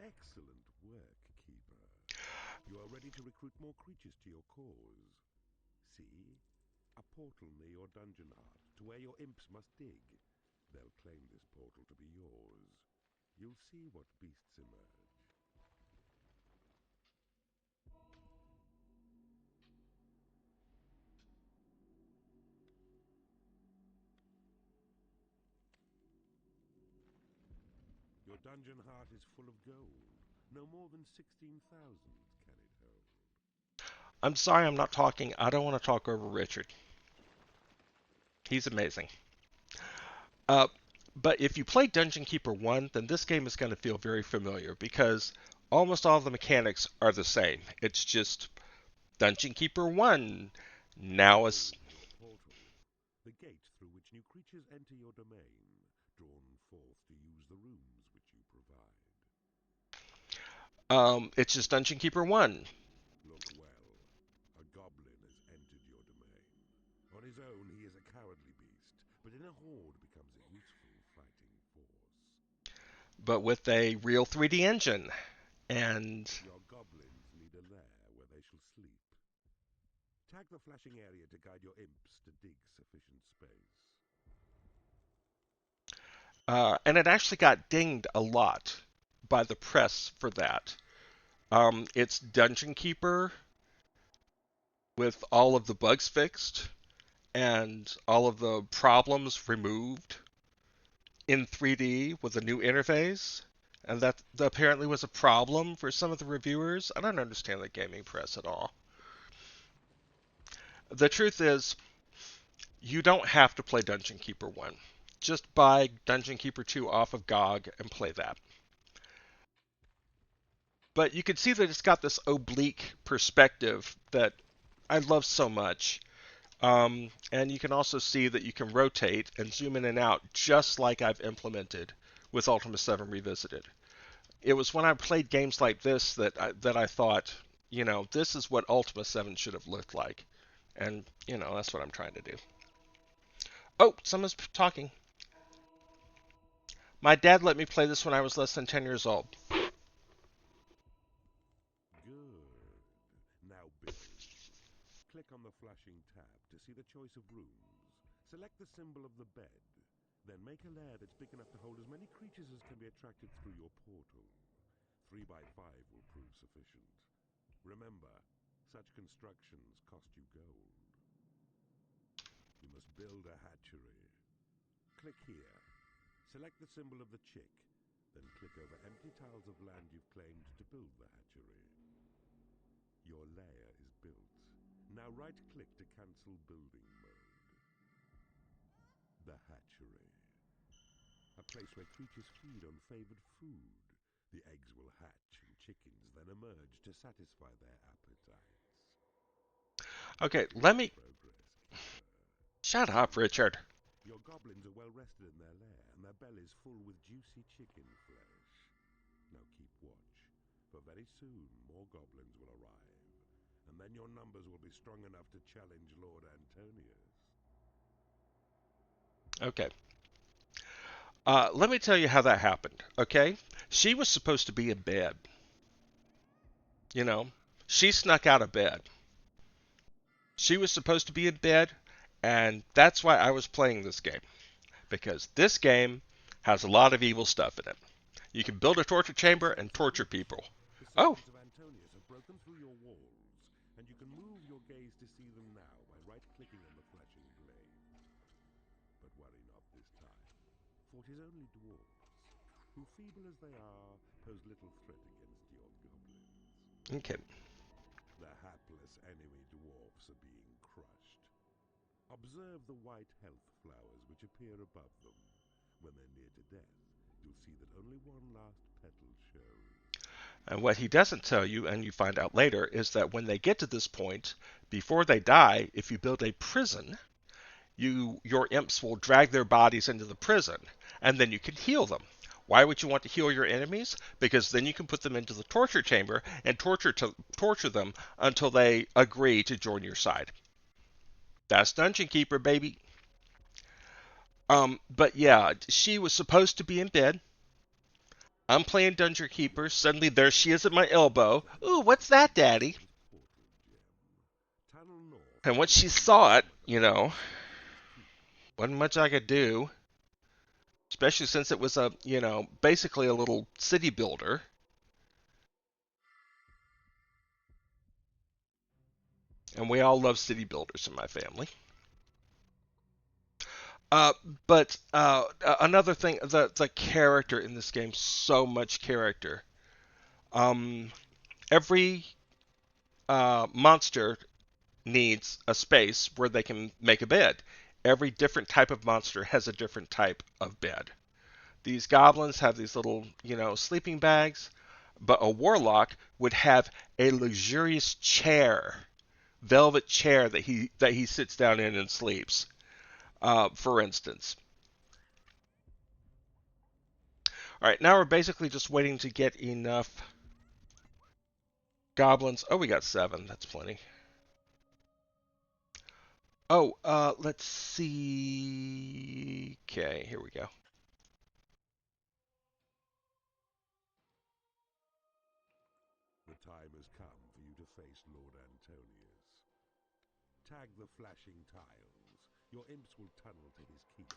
Excellent work, Keeper. You are ready to recruit more creatures to your cause. See? A portal near your dungeon heart, to where your imps must dig. They'll claim this portal to be yours. You'll see what beasts emerge. Your dungeon heart is full of gold. No more than 16,000 can it hold. I'm sorry I'm not talking. I don't want to talk over Richard. He's amazing. Uh, but if you play Dungeon Keeper 1, then this game is going to feel very familiar because almost all the mechanics are the same. It's just Dungeon Keeper 1. Now it's... Behold your portal, the gate through which new creatures enter your domain, drawn forth to use the rooms which you provide. It's just Dungeon Keeper 1. Look well. A goblin has entered your domain. On his own, he is a cowardly beast, but in a horde becomes a useful fighting force. But with a real 3D engine. And Your goblins need a lair where they shall sleep. Tag the flashing area to guide your imps to dig sufficient space. and it actually got dinged a lot by the press for that. It's Dungeon Keeper with all of the bugs fixed and all of the problems removed in 3D with a new interface. And that apparently was a problem for some of the reviewers. I don't understand the gaming press at all. The truth is, you don't have to play Dungeon Keeper 1. just buy Dungeon Keeper 2 off of GOG and play that. But you can see that it's got this oblique perspective that I love so much. And you can also see that you can rotate and zoom in and out just like I've implemented with Ultima 7 Revisited. It was when I played games like this that I thought, this is what Ultima 7 should have looked like. And, that's what I'm trying to do. Oh, someone's talking. My dad let me play this when I was less than 10 years old. Good. Now build. Click on the flashing tab to see the choice of rooms. Select the symbol of the bed. Then make a lair that's big enough to hold as many creatures as can be attracted through your portal. 3 by 5 will prove sufficient. Remember, such constructions cost you gold. You must build a hatchery. Click here. Select the symbol of the chick. Then click over empty tiles of land you've claimed to build the hatchery. Your lair is built. Now right-click to cancel building mode. The hatchery. A place where creatures feed on favored food. The eggs will hatch and chickens then emerge to satisfy their appetites. Okay, let me... Progress, keeper. Shut up, Richard. Your goblins are well rested in their lair, and their bellies full with juicy chicken flesh. Now keep watch, for very soon more goblins will arrive, and then your numbers will be strong enough to challenge Lord Antonius. Okay. Let me tell you how that happened, okay? She was supposed to be in bed. She snuck out of bed. She was supposed to be in bed, and that's why I was playing this game. Because this game has a lot of evil stuff in it. You can build a torture chamber and torture people. The Oh, servants of Antonius have broken through your walls, and you can move your gaze to see them now by right-clicking on the flashing blade. But worry not this time, for it is only dwarfs, who, feeble as they are, pose little threat against your goblins. okay. The hapless enemy dwarfs are being crushed. Observe the white health flowers which appear above them. When they're near to death, you'll see that only one last petal shows. And what he doesn't tell you, and you find out later, is that when they get to this point, before they die, if you build a prison, your imps will drag their bodies into the prison, and then you can heal them. Why would you want to heal your enemies? Because then you can put them into the torture chamber and torture them until they agree to join your side. That's Dungeon Keeper, baby. But yeah, she was supposed to be in bed. I'm playing Dungeon Keeper. Suddenly there she is at my elbow. Ooh, what's that, Daddy? And once she saw it, wasn't much I could do. Especially since it was basically a little city builder. And we all love city builders in my family. Uh, but another thing, the character in this game, so much character. Every monster needs a space where they can make a bed. Every different type of monster has a different type of bed. These goblins have these little, sleeping bags, but a warlock would have a luxurious chair, velvet chair that he sits down in and sleeps. For instance. All right, now we're basically just waiting to get enough goblins. Oh, we got 7. That's plenty. Oh, let's see. Okay, here we go. The time has come for you to face Lord Antonius. Tag the flashing tiles. Your imps will tunnel to his keep.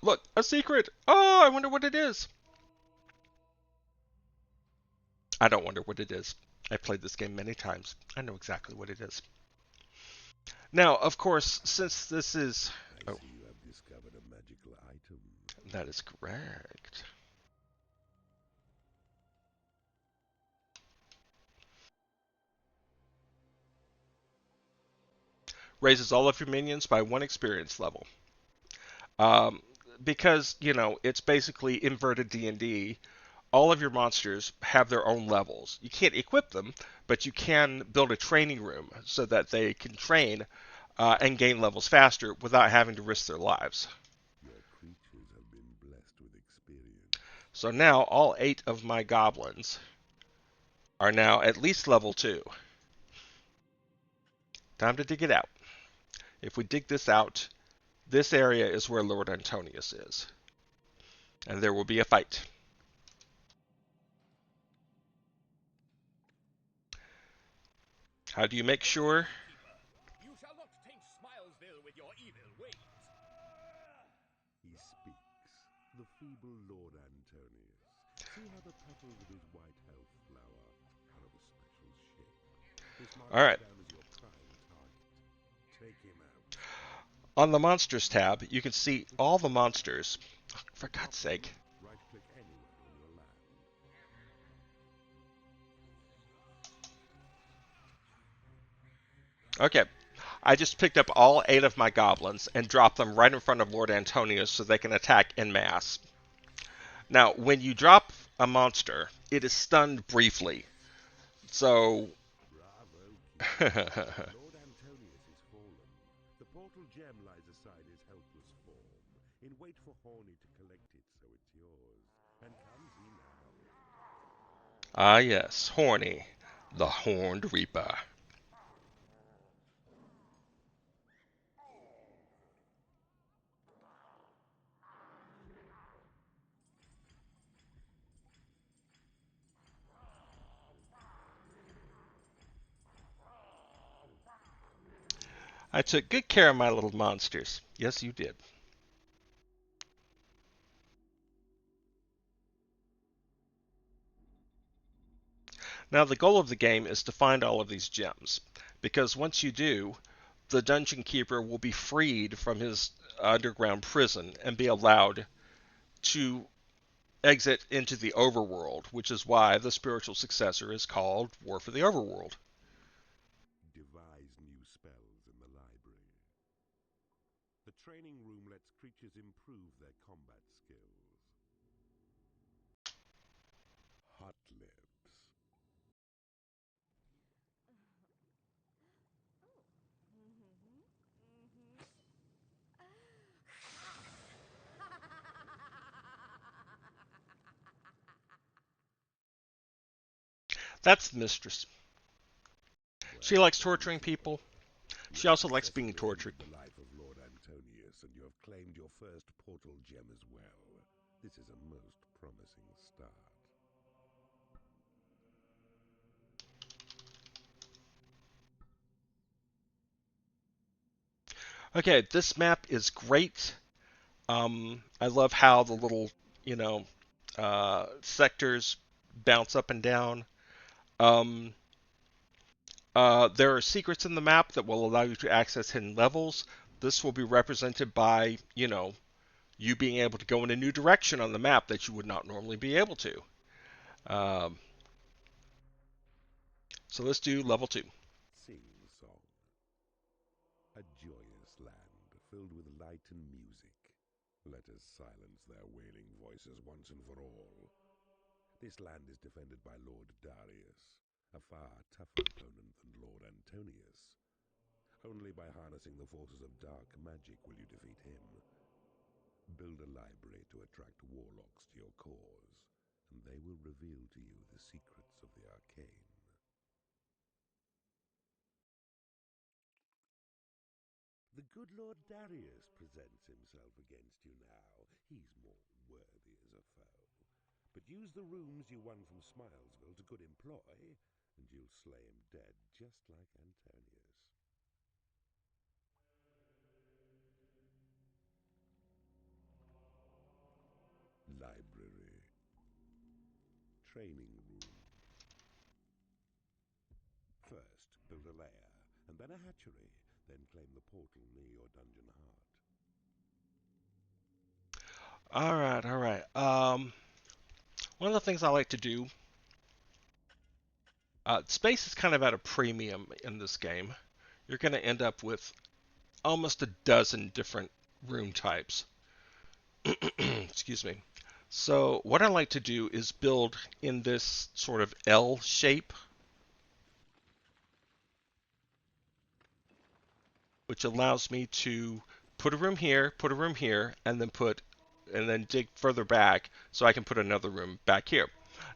Look, a secret. Oh, I wonder what it is. I don't wonder what it is. I played this game many times. I know exactly what it is. Now, of course, since this is... I Oh, see you have discovered a magical item. that is correct. raises all of your minions by 1 experience level. Um, because it's basically inverted D&D. All of your monsters have their own levels. You can't equip them, but you can build a training room so that they can train and gain levels faster without having to risk their lives. Your creatures have been blessed with experience. So now all 8 of my goblins are now at least level 2. Time to dig it out. If we dig this out, this area is where Lord Antonius is. And there will be a fight. How do you make sure? You shall not taint Smilesville with your evil ways. He speaks, the feeble Lord Antonius. See how the petals of his white health flower are of a special shape. This marks All him right. down as your prime target. Take him out. On the Monsters tab, you can see all the monsters. For God's sake. Right-click anywhere on your land. Okay. I just picked up all 8 of my goblins and dropped them right in front of Lord Antonius so they can attack en masse. Now, when you drop a monster, it is stunned briefly. So, Bravo, keeper. Lord Antonius is fallen. The portal gem lies aside his helpless form, in wait for Horny to collect it so it's yours. And comes he now? ah yes, Horny, the Horned Reaper. I took good care of my little monsters. Yes, you did. Now, the goal of the game is to find all of these gems, because once you do, the Dungeon Keeper will be freed from his underground prison and be allowed to exit into the overworld, which is why the spiritual successor is called War for the Overworld. Devise new spells in the library. The training room lets creatures improve their combat skills. Hot lips. That's the mistress. She Well, likes torturing people. you She have also likes being successfully tortured. ended the life of Lord Antonius, and you have claimed your first portal gem as well. This is a most promising start. Okay, this map is great. I love how the little, sectors bounce up and down. Um, there are secrets in the map that will allow you to access hidden levels. This will be represented by, you being able to go in a new direction on the map that you would not normally be able to. Um, so let's do level 2. Sing song. A joyous land filled with light and music. Let us silence their wailing voices once and for all. This land is defended by Lord Darius, a far tougher opponent than Lord Antonius. Only by harnessing the forces of dark magic will you defeat him. Build a library to attract warlocks to your cause, and they will reveal to you the secrets of the arcane. The good Lord Darius presents himself against you now. He's more worthy as a foe. But use the rooms you won from Smilesville to good employ, and you'll slay him dead just like Antonius. Library. Training room. First, build a lair, and then a hatchery, then claim the portal near your dungeon heart. All right, all right. One of the things I like to do, space is kind of at a premium in this game. You're going to end up with almost a dozen different room types. Excuse me. So what I like to do is build in this sort of L shape, which allows me to put a room here, and then dig further back so I can put another room back here.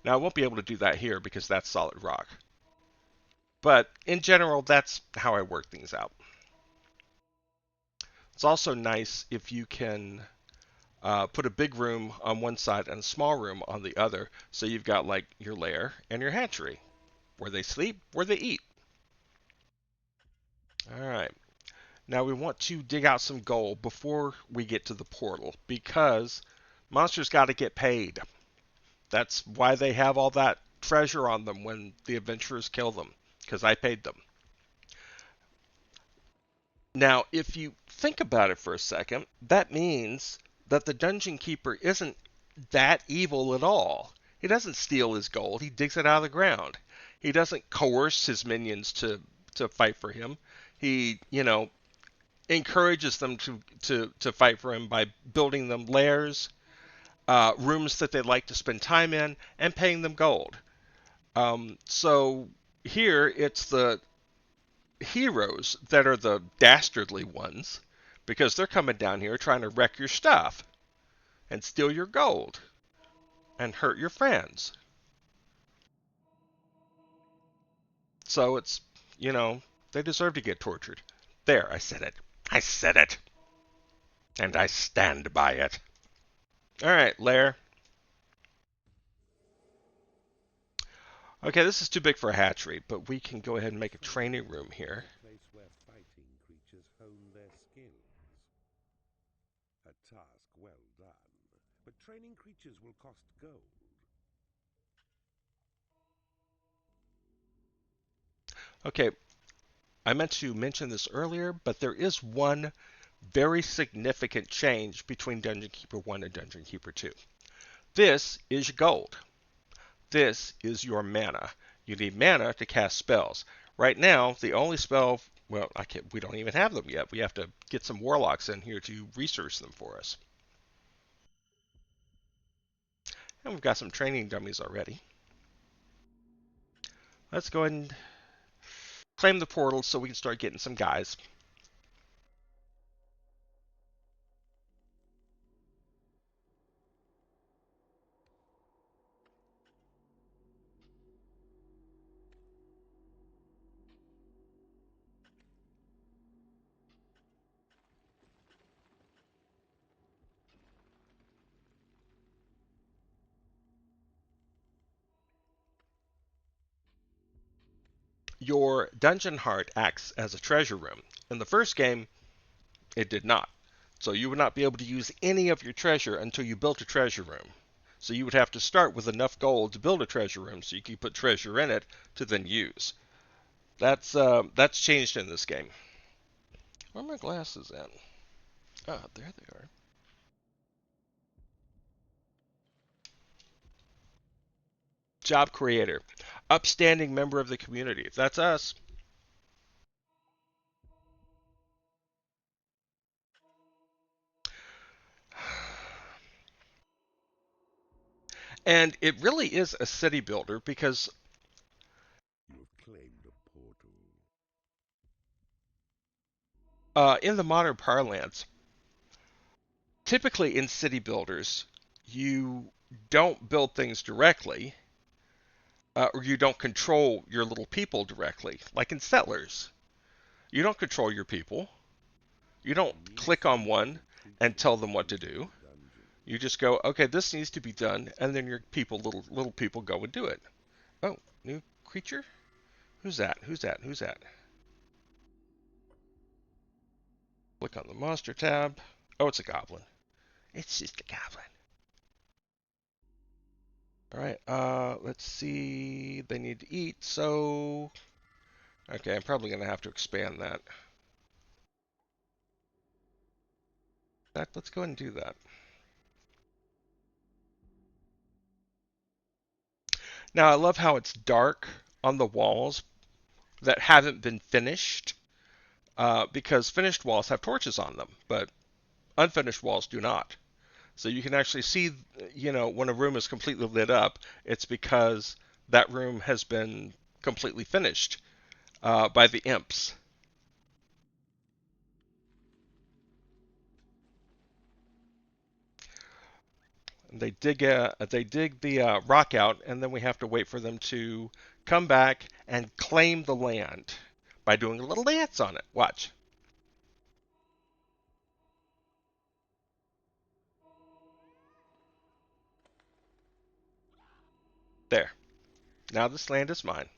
Now I won't be able to do that here because that's solid rock. But in general, that's how I work things out. It's also nice if you can put a big room on one side and a small room on the other, so you've got like your lair and your hatchery, where they sleep, where they eat. All right. Now we want to dig out some gold before we get to the portal because monsters got to get paid. That's why they have all that treasure on them when the adventurers kill them, because I paid them. Now, if you think about it for a second, that means that the dungeon keeper isn't that evil at all. He doesn't steal his gold, he digs it out of the ground. He doesn't coerce his minions to fight for him. He, encourages them to fight for him by building them lairs, rooms that they'd like to spend time in, and paying them gold. So here it's the heroes that are the dastardly ones because they're coming down here trying to wreck your stuff and steal your gold and hurt your friends. So it's, they deserve to get tortured. There, I said it. I said it. And I stand by it. All right, lair. Okay, this is too big for a hatchery, but we can go ahead and make a training room here. A place where fighting creatures hone their skills. A task well done, but training creatures will cost gold. Okay, I meant to mention this earlier, but there is one very significant change between Dungeon Keeper 1 and Dungeon Keeper 2. This is gold. This is your mana. You need mana to cast spells. Right now, the only spell, well, we don't even have them yet. We have to get some warlocks in here to research them for us. And we've got some training dummies already. Let's go ahead and claim the portal so we can start getting some guys. Your dungeon heart acts as a treasure room. In the first game, it did not. So you would not be able to use any of your treasure until you built a treasure room. So you would have to start with enough gold to build a treasure room so you could put treasure in it to then use. That's changed in this game. Where are my glasses at? Ah, there they are. Job creator. Upstanding member of the community. That's us. And it really is a city builder because You have claimed a portal. in the modern parlance, typically in city builders, you don't build things directly, or you don't control your little people directly. Like in Settlers, you don't control your people. You don't click on one and tell them what to do. You just go, okay, this needs to be done, and then your people, little people, go and do it. Oh, new creature? Who's that? Who's that? Who's that? Click on the monster tab. Oh, it's a goblin. It's just a goblin. All right, let's see. They need to eat, so... Okay, I'm probably going to have to expand that. Let's go ahead and do that. Now, I love how it's dark on the walls that haven't been finished. because finished walls have torches on them, but unfinished walls do not. So you can actually see, when a room is completely lit up, it's because that room has been completely finished by the imps. And they dig the rock out, and then we have to wait for them to come back and claim the land by doing a little dance on it. Watch. There. Now this land is mine.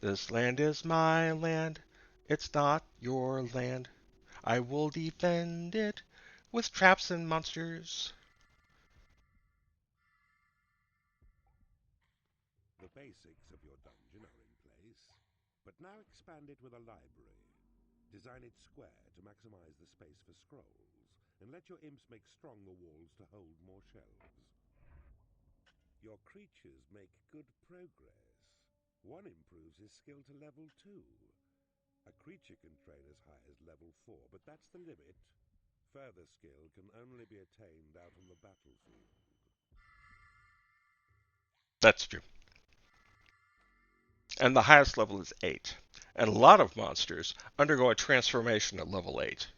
This land is my land. It's not your land. I will defend it with traps and monsters. The basics of your dungeon are in place, but now expand it with a library. Design it square to maximize the space for scrolls, and let your imps make stronger walls to hold more shelves. Your creatures make good progress. One improves his skill to level 2. A creature can train as high as level 4, but that's the limit. Further skill can only be attained out on the battlefield. That's true. And the highest level is 8. And a lot of monsters undergo a transformation at level 8.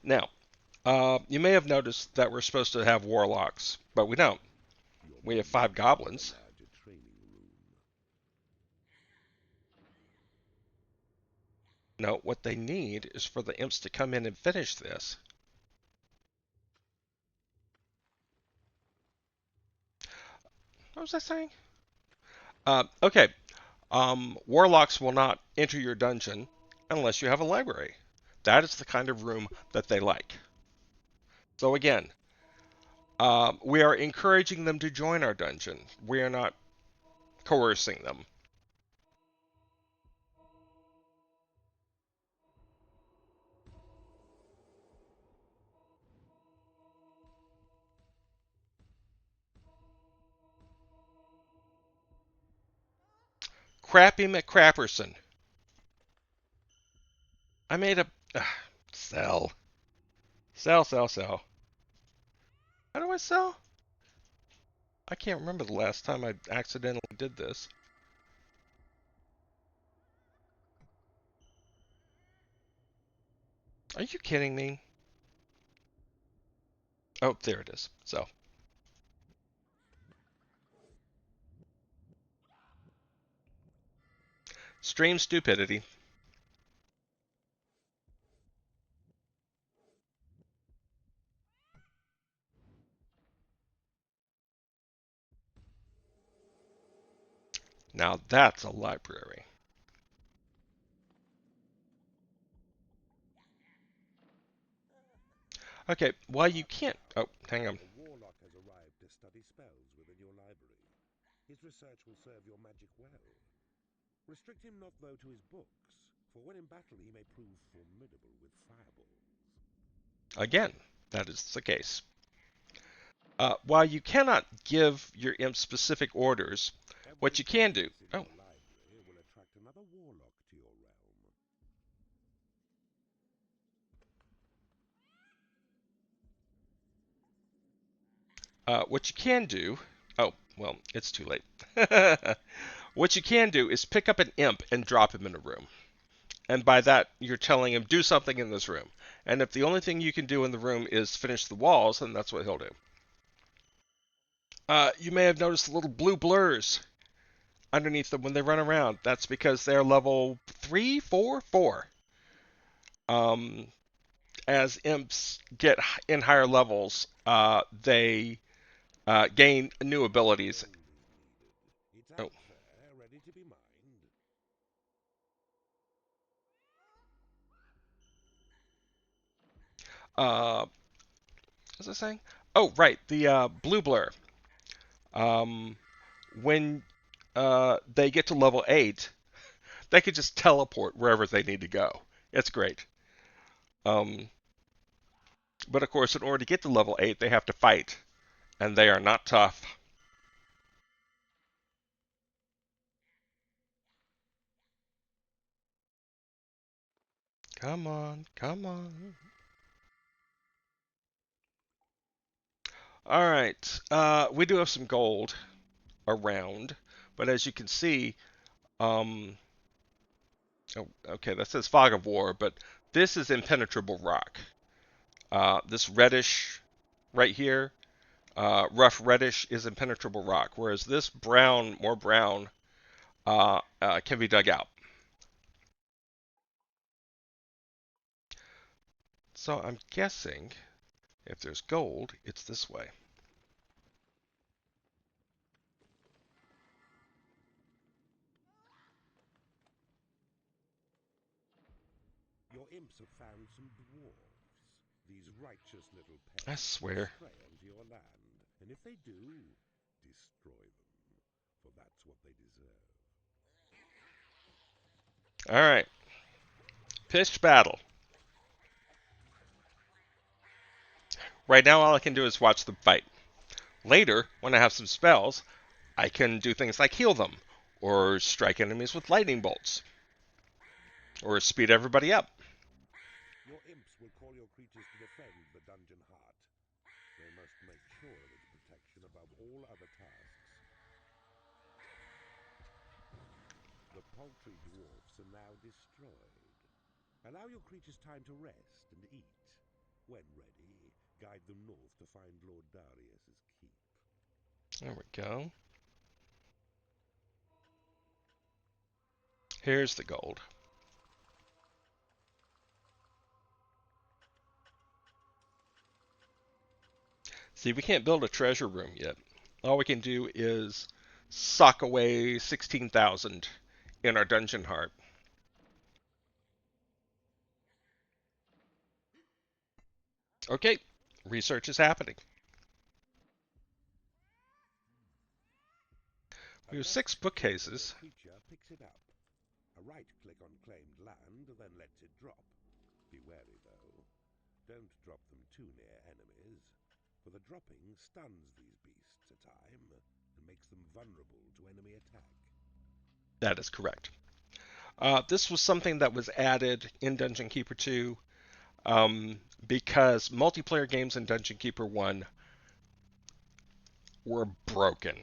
Now, you may have noticed that we're supposed to have warlocks, but we don't. Your We have minions 5 need a goblins. larger training room. No, what they need is for the imps to come in and finish this. What was I saying? Okay. Warlocks will not enter your dungeon unless you have a library. That is the kind of room that they like. So again, we are encouraging them to join our dungeon. We are not coercing them. Crappy McCrapperson. I made a sell, sell, sell, sell. How do I sell? I can't remember the last time I accidentally did this. Are you kidding me? Oh, there it is. So, stream stupidity. Now that's a library. Okay, while you can't. Oh, hang on. A warlock has arrived to study spells within your library. His research will serve your magic well. Restrict him not, though, to his books, for when in battle he may prove formidable with fireballs. Again, that is the case. While you cannot give your imp specific orders, what Every you can do. piece in Oh, your library will attract another warlock to your realm. what you can do. Oh, well, it's too late. What you can do is pick up an imp and drop him in a room. And by that, you're telling him, do something in this room. And if the only thing you can do in the room is finish the walls, then that's what he'll do. You may have noticed the little blue blurs underneath them when they run around. That's because they're level 3, 4, 4. Um, as imps get in higher levels, they gain new abilities. Gold is needed. It's Oh, out there, ready to be mined. what was I saying? Oh, right, the blue blur. Um, when they get to level 8, they could just teleport wherever they need to go. It's great. Um, but of course, in order to get to level 8, they have to fight. and they are not tough. Come on, come on. All right, we do have some gold around, but as you can see, oh, okay, that says fog of war, but this is impenetrable rock. This reddish right here, rough reddish, is impenetrable rock, whereas this brown, more brown, can be dug out. So I'm guessing if there's gold, it's this way. Your imps have found some dwarves. These righteous little I pests swear. stray onto your land, and if they do, destroy them, for that's what they deserve. All right, pitched battle. Right now, all I can do is watch them fight. Later, when I have some spells, I can do things like heal them, or strike enemies with lightning bolts, or speed everybody up. Your imps will call your creatures to defend the dungeon heart. They must make sure of its protection above all other tasks. The paltry dwarfs are now destroyed. Allow your creatures time to rest and eat. When ready, guide them north to find Lord Darius's keep. There we go. Here's the gold. See, we can't build a treasure room yet. All we can do is sock away 16,000 in our dungeon heart. Okay, research is happening. We have 6 bookcases. Your creature picks it up. A right click on claimed land, then lets it drop. Be wary though. Don't drop them too near enemies, for the dropping stuns these beasts a time and makes them vulnerable to enemy attack. That is correct. This was something that was added in Dungeon Keeper 2 because multiplayer games in Dungeon Keeper 1 were broken.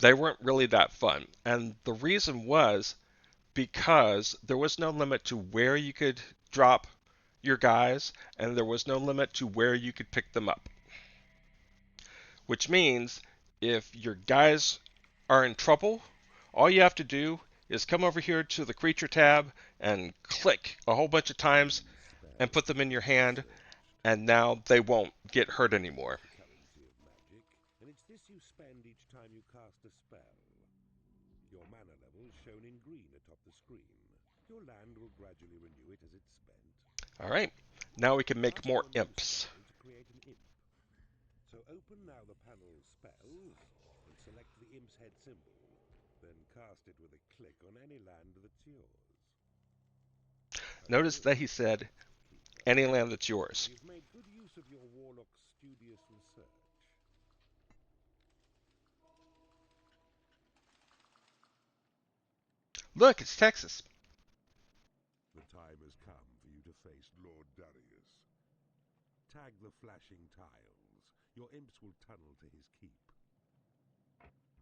They weren't really that fun. And the reason was because there was no limit to where you could drop your guys, and there was no limit to where you could pick them up. Which means if your guys are in trouble, all you have to do is come over here to the creature tab and click a whole bunch of times and put them in your hand, and now they won't get hurt anymore. Currency of magic, and it's this you spend each time you cast a spell. Your mana level is shown in green atop the screen. Your land will gradually renew it as it's spent. Alright, now we can make Cast more your new imps. spell to create an imp. So open now the panel Spells and select the imp's head symbol. Then cast it with a click on any land that's yours. Notice that he said any land that's yours. You've made good use of your warlock's studious research. Look, it's Texas. The time has come for you to face Lord Darius. Tag the flashing tiles. Your imps will tunnel to his keep.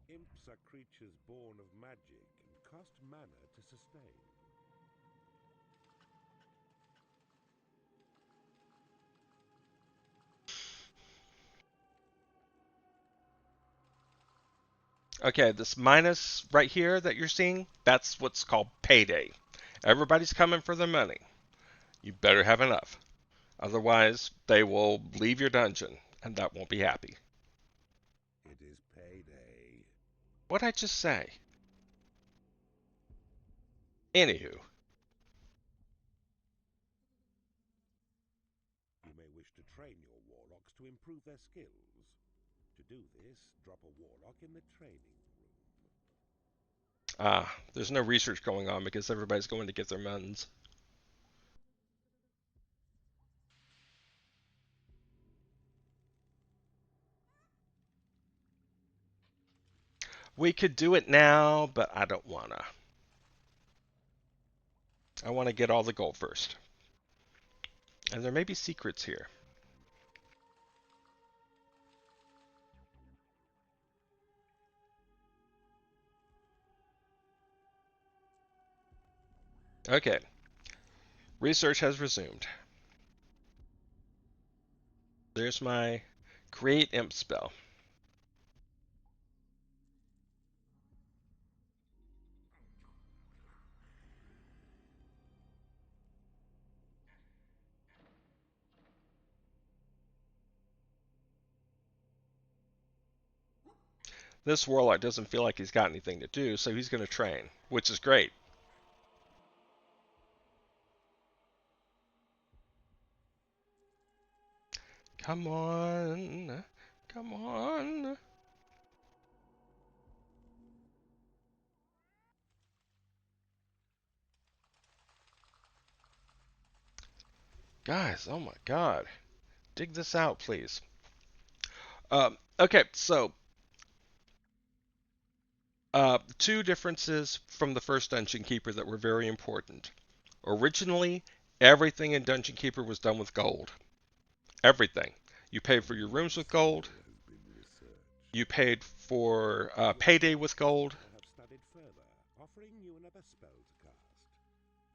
Imps are creatures born of magic and cost mana to sustain. Okay, this minus right here that you're seeing, that's what's called payday. Everybody's coming for their money. You better have enough. Otherwise, they will leave your dungeon, and that won't be happy. It is payday. What'd I just say? Anywho, You may wish to train your warlocks to improve their skills. To do this, drop a warlock in the training room. there's no research going on because everybody's going to get their muns. We could do it now, but I don't wanna. I want to get all the gold first. And there may be secrets here. Okay. Research has resumed. There's my create imp spell. This warlock doesn't feel like he's got anything to do, so he's going to train, which is great. Come on. Come on. Guys, oh my god. Dig this out, please. Okay, so two differences from the first Dungeon Keeper that were very important. Originally, everything in Dungeon Keeper was done with gold. Everything. You paid for your rooms with gold. You paid for payday with gold. I have studied further, offering you another spell to cast,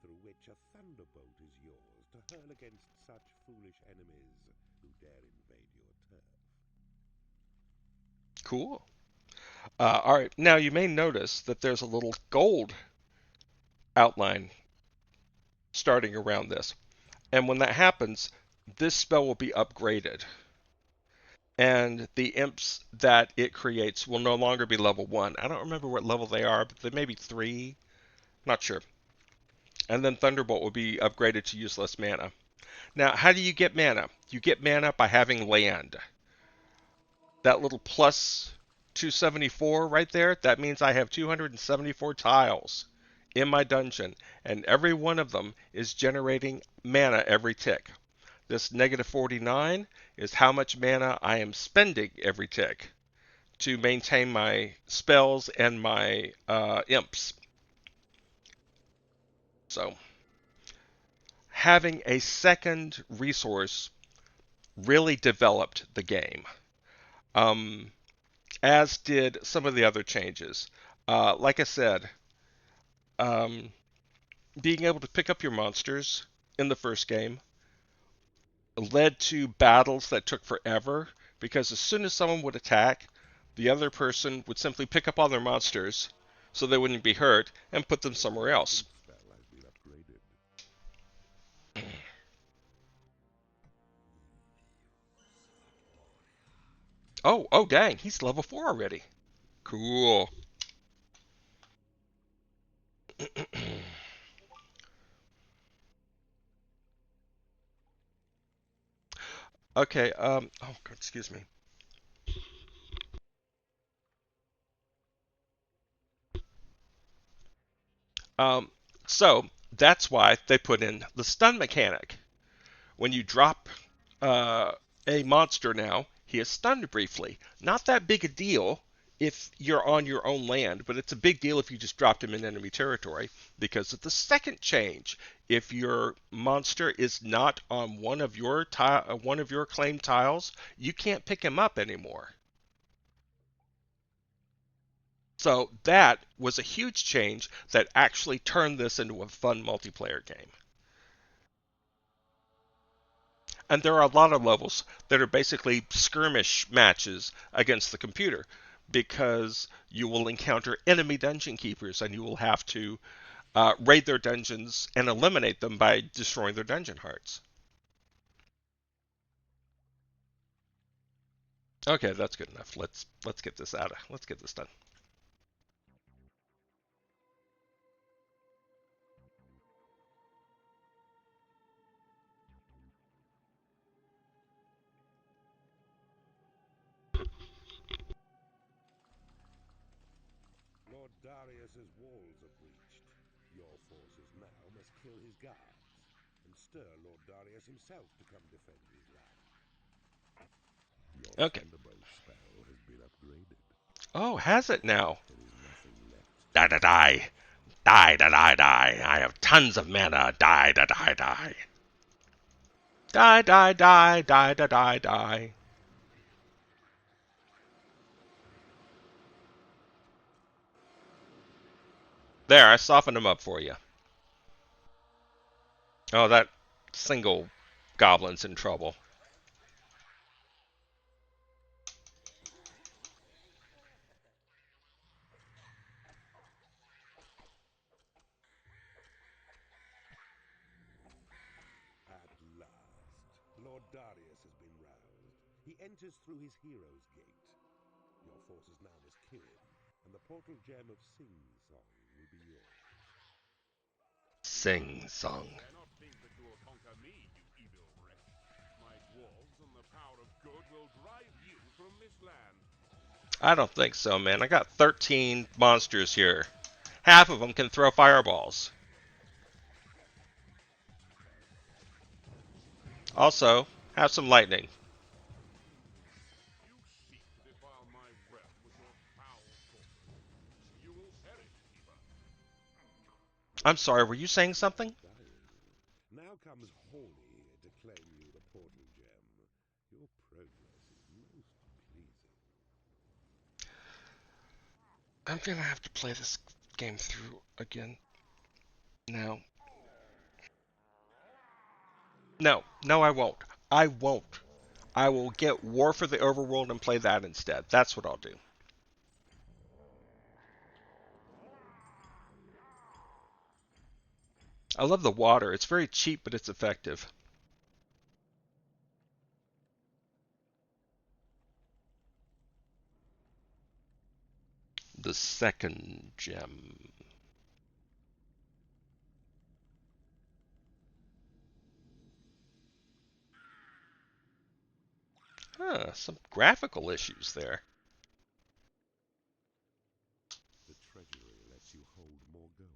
through which a thunderbolt is yours to hurl against such foolish enemies who dare invade your turf. Cool. All right. Now you may notice that there's a little gold outline starting around this. And when that happens, this spell will be upgraded. And the imps that it creates will no longer be level 1. I don't remember what level they are, but they may be 3. Not sure. And then Thunderbolt will be upgraded to use less mana. Now, how do you get mana? You get mana by having land. That little plus 274 right there, that means I have 274 tiles in my dungeon, and every one of them is generating mana every tick. This negative 49 is how much mana I am spending every tick to maintain my spells and my imps. So, having a second resource really developed the game, as did some of the other changes. Like I said, um, being able to pick up your monsters in the first game led to battles that took forever because as soon as someone would attack, the other person would simply pick up all their monsters so they wouldn't be hurt and put them somewhere else. Spell has been upgraded. Oh, dang, he's level 4 already. Cool. Okay, oh, excuse me. Um, so that's why they put in the stun mechanic. When you drop uh, a monster now, he is stunned briefly. Not that big a deal if you're on your own land, but it's a big deal if you just dropped him in enemy territory because of the second change. If your monster is not on one of your claimed tiles, you can't pick him up anymore. So that was a huge change that actually turned this into a fun multiplayer game. And there are a lot of levels that are basically skirmish matches against the computer because you will encounter enemy dungeon keepers and you will have to raid their dungeons and eliminate them by destroying their dungeon hearts. Okay, that's good enough. Let's get this out of let's get this done. Lord Darius's walls are breached. Your forces now must kill his guards and stir Lord Darius himself to come defend his land. Your Okay. Thunderbolt spell has been upgraded. Oh, has it now? There is nothing left. Die, die, die. Die, die, die, die. I have tons of mana. Die, die, die, die. Die, die, die, die, die, die, die. There, I softened him up for you. Oh, that single goblin's in trouble. At last, Lord Darius has been roused. He enters through his hero's gate. Your forces now must kill him, and the portal gem of Sing Song will be yours. Sing song. Dare not think that you will conquer me, you evil wretch. My dwarves and the power of good will drive you from this land. I don't think so, man. I got 13 monsters here. Half of them can throw fireballs. Also, have some lightning. You seek to defile my realm with your foul thoughts. You will perish, keeper. I'm sorry, were you saying something? Dying. Now comes Horny here to claim you the portal gem. Your progress is most pleasing. I'm gonna have to play this game through again. No. No, no, I won't. I won't. I will get War for the Overworld and play that instead. That's what I'll do. I love the water. It's very cheap, but it's effective. The second gem. Huh, some graphical issues there. The treasury lets you hold more gold.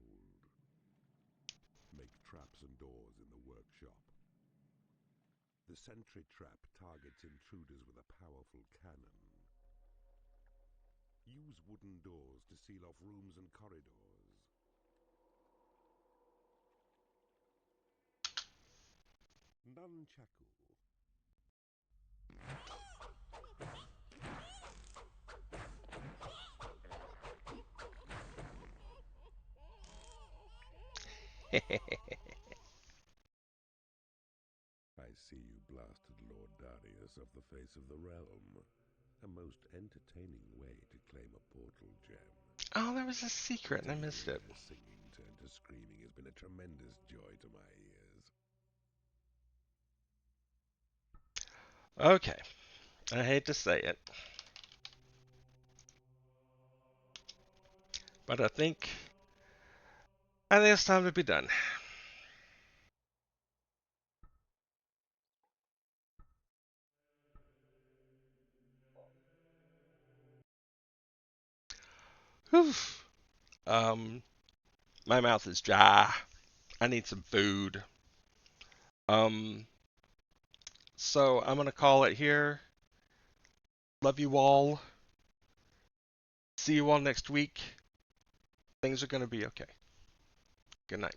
Make traps and doors in the workshop. The sentry trap targets intruders with a powerful cannon. Use wooden doors to seal off rooms and corridors. Nunchaku. I see you blasted Lord Darius off the face of the realm. A most entertaining way to claim a portal gem. Oh, there was a secret and I missed it. Her singing turned to screaming has been a tremendous joy to my ears. Okay. I hate to say it. But I think it's time to be done. Whew. Um, my mouth is dry. I need some food. Um, so I'm gonna call it here. Love you all. See you all next week. Things are gonna be okay. Good night.